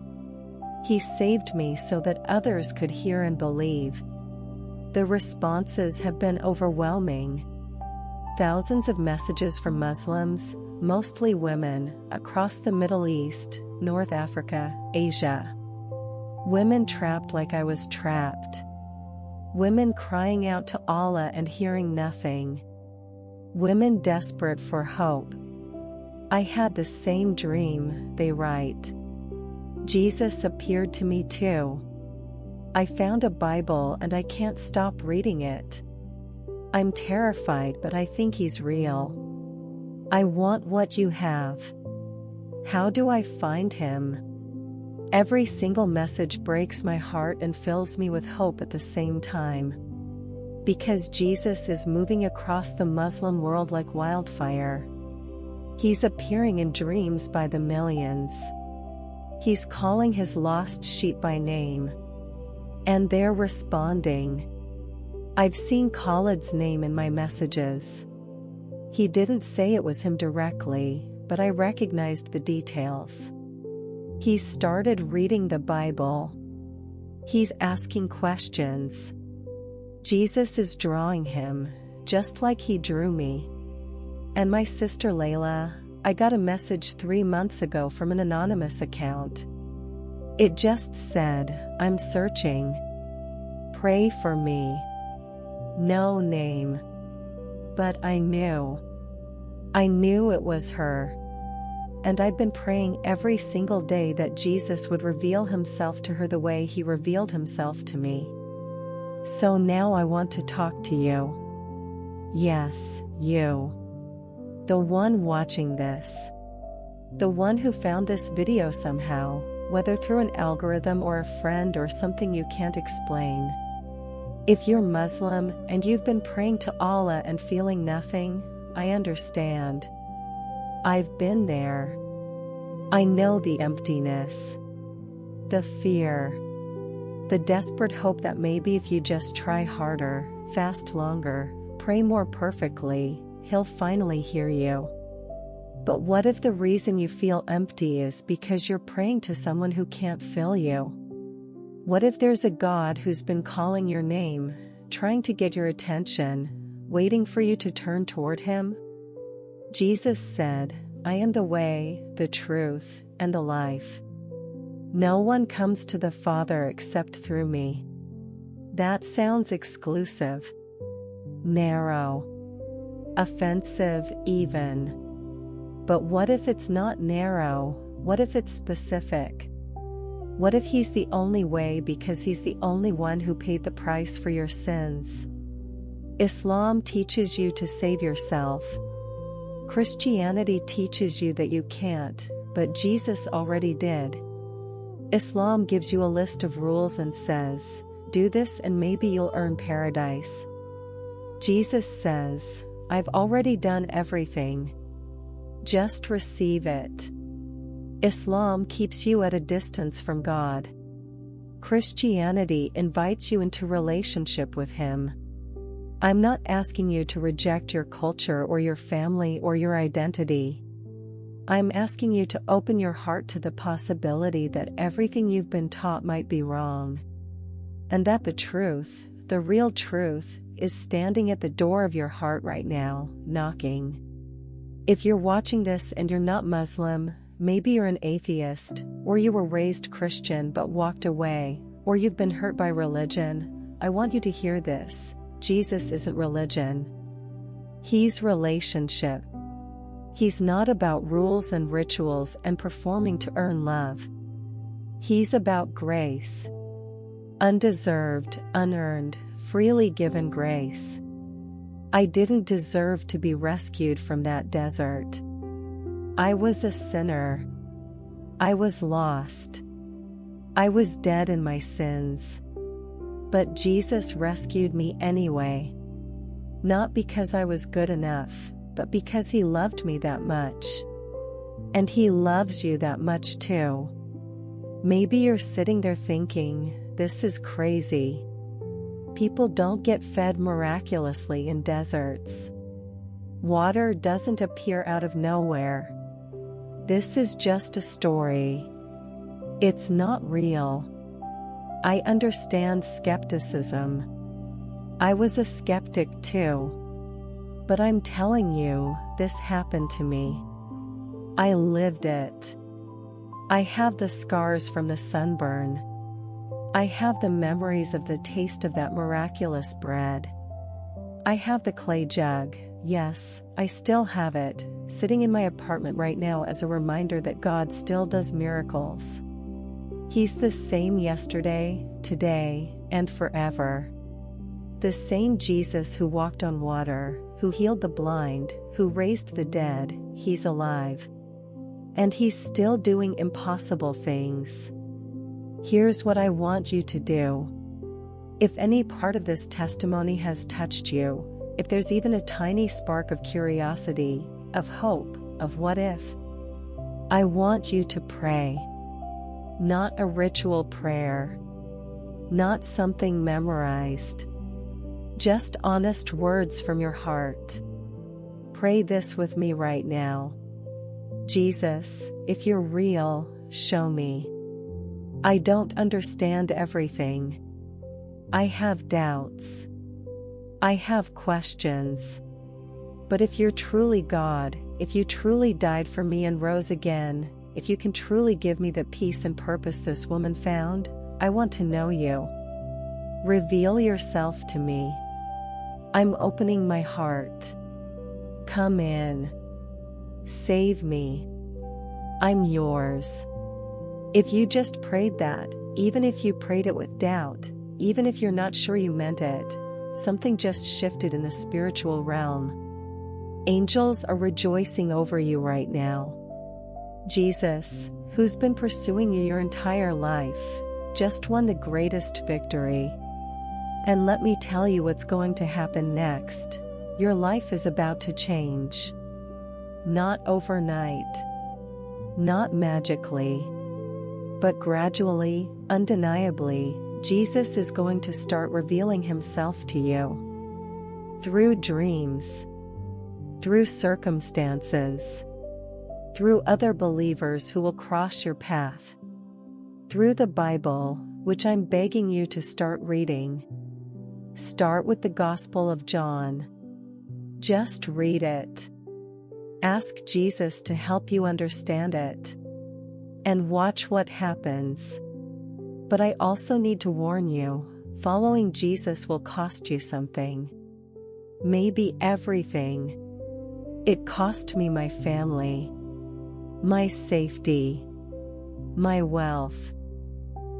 He saved me so that others could hear and believe. The responses have been overwhelming. Thousands of messages from Muslims, mostly women, across the Middle East, North Africa, Asia. Women trapped like I was trapped. Women crying out to Allah and hearing nothing. Women desperate for hope. I had the same dream, they write. Jesus appeared to me too. I found a Bible and I can't stop reading it. I'm terrified, but I think He's real. I want what you have. How do I find Him? Every single message breaks my heart and fills me with hope at the same time. Because Jesus is moving across the Muslim world like wildfire. He's appearing in dreams by the millions. He's calling His lost sheep by name. And they're responding. I've seen Khalid's name in my messages. He didn't say it was him directly, but I recognized the details. He started reading the Bible. He's asking questions. Jesus is drawing him, just like He drew me. And my sister Layla, I got a message 3 months ago from an anonymous account. It just said, "I'm searching. Pray for me." No name. But I knew. I knew it was her. And I've been praying every single day that Jesus would reveal Himself to her the way He revealed Himself to me. So now I want to talk to you. Yes, you. The one watching this. The one who found this video somehow, whether through an algorithm or a friend or something you can't explain. If you're Muslim and you've been praying to Allah and feeling nothing, I understand. I've been there. I know the emptiness, the fear, the desperate hope that maybe if you just try harder, fast longer, pray more perfectly, He'll finally hear you. But what if the reason you feel empty is because you're praying to someone who can't fill you? What if there's a God who's been calling your name, trying to get your attention, waiting for you to turn toward Him? Jesus said, "I am the way, the truth, and the life. No one comes to the Father except through me." That sounds exclusive, narrow, offensive even. But what if it's not narrow? What if it's specific? What if He's the only way because He's the only one who paid the price for your sins? Islam teaches you to save yourself. Christianity teaches you that you can't, but Jesus already did. Islam gives you a list of rules and says, "Do this and maybe you'll earn paradise." Jesus says, "I've already done everything. Just receive it." Islam keeps you at a distance from God. Christianity invites you into relationship with Him. I'm not asking you to reject your culture or your family or your identity. I'm asking you to open your heart to the possibility that everything you've been taught might be wrong. And that the truth, the real truth, is standing at the door of your heart right now, knocking. If you're watching this and you're not Muslim, maybe you're an atheist, or you were raised Christian but walked away, or you've been hurt by religion, I want you to hear this. Jesus isn't religion. He's relationship. He's not about rules and rituals and performing to earn love. He's about grace. Undeserved, unearned, freely given grace. I didn't deserve to be rescued from that desert. I was a sinner. I was lost. I was dead in my sins. But Jesus rescued me anyway. Not because I was good enough, but because He loved me that much. And He loves you that much too. Maybe you're sitting there thinking, this is crazy. People don't get fed miraculously in deserts. Water doesn't appear out of nowhere. This is just a story. It's not real. I understand skepticism. I was a skeptic too. But I'm telling you, this happened to me. I lived it. I have the scars from the sunburn. I have the memories of the taste of that miraculous bread. I have the clay jug, yes, I still have it, sitting in my apartment right now as a reminder that God still does miracles. He's the same yesterday, today, and forever. The same Jesus who walked on water, who healed the blind, who raised the dead, He's alive. And He's still doing impossible things. Here's what I want you to do. If any part of this testimony has touched you, if there's even a tiny spark of curiosity, of hope, of what if, I want you to pray. Not a ritual prayer. Not something memorized. Just honest words from your heart. Pray this with me right now. Jesus, if you're real, show me. I don't understand everything. I have doubts. I have questions. But if you're truly God, if you truly died for me and rose again, if you can truly give me the peace and purpose this woman found, I want to know you. Reveal yourself to me. I'm opening my heart. Come in. Save me. I'm yours. If you just prayed that, even if you prayed it with doubt, even if you're not sure you meant it, something just shifted in the spiritual realm. Angels are rejoicing over you right now. Jesus, who's been pursuing you your entire life, just won the greatest victory. And let me tell you what's going to happen next. Your life is about to change. Not overnight. Not magically. But gradually, undeniably, Jesus is going to start revealing Himself to you. Through dreams. Through circumstances. Through other believers who will cross your path. Through the Bible, which I'm begging you to start reading. Start with the Gospel of John. Just read it. Ask Jesus to help you understand it. And watch what happens. But I also need to warn you, following Jesus will cost you something. Maybe everything. It cost me my family. My safety. My wealth.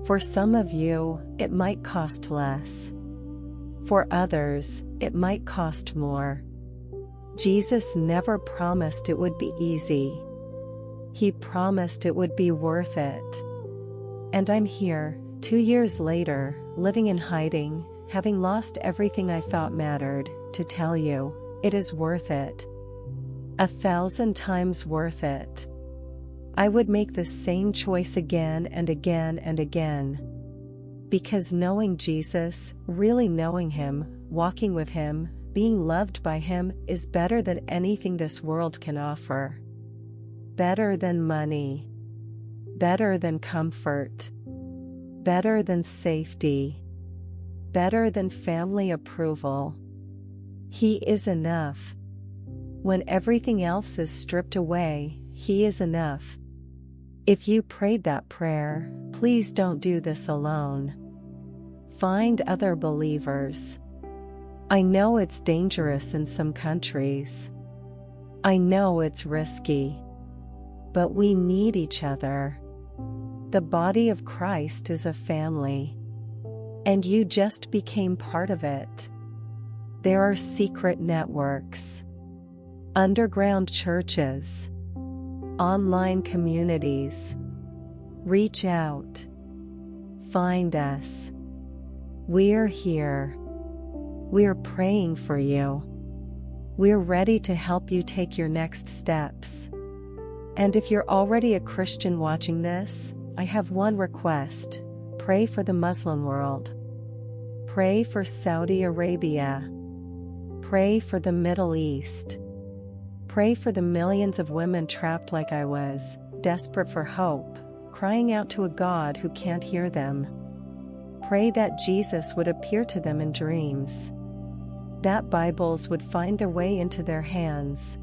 For some of you, it might cost less. For others, it might cost more. Jesus never promised it would be easy. He promised it would be worth it. And I'm here, 2 years later, living in hiding, having lost everything I thought mattered, to tell you, it is worth it. 1,000 times worth it. I would make the same choice again and again and again. Because knowing Jesus, really knowing Him, walking with Him, being loved by Him is better than anything this world can offer. Better than money. Better than comfort. Better than safety. Better than family approval. He is enough. When everything else is stripped away, He is enough. If you prayed that prayer, please don't do this alone. Find other believers. I know it's dangerous in some countries. I know it's risky. But we need each other. The body of Christ is a family. And you just became part of it. There are secret networks, underground churches, online communities. Reach out. Find us. We're here. We're praying for you. We're ready to help you take your next steps. And if you're already a Christian watching this, I have one request. Pray for the Muslim world. Pray for Saudi Arabia. Pray for the Middle East. Pray for the millions of women trapped like I was, desperate for hope, crying out to a God who can't hear them. Pray that Jesus would appear to them in dreams. That Bibles would find their way into their hands.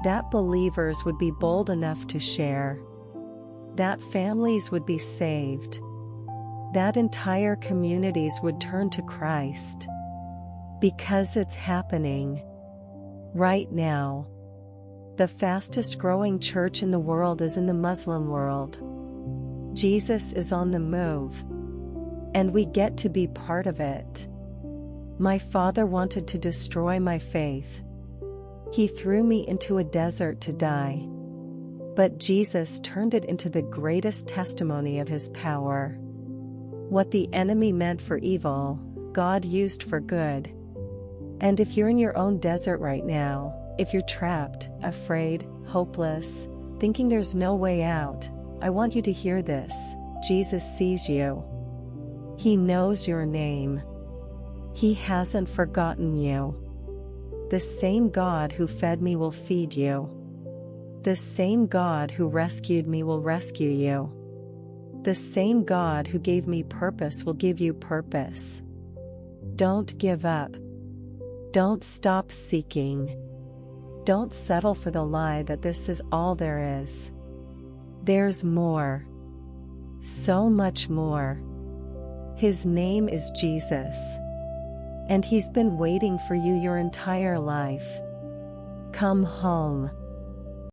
That believers would be bold enough to share. That families would be saved. That entire communities would turn to Christ. Because it's happening. Right now. The fastest growing church in the world is in the Muslim world. Jesus is on the move. And we get to be part of it. My father wanted to destroy my faith. He threw me into a desert to die. But Jesus turned it into the greatest testimony of His power. What the enemy meant for evil, God used for good. And if you're in your own desert right now, if you're trapped, afraid, hopeless, thinking there's no way out, I want you to hear this. Jesus sees you. He knows your name. He hasn't forgotten you. The same God who fed me will feed you. The same God who rescued me will rescue you. The same God who gave me purpose will give you purpose. Don't give up. Don't stop seeking. Don't settle for the lie that this is all there is. There's more. So much more. His name is Jesus. And He's been waiting for you your entire life. Come home.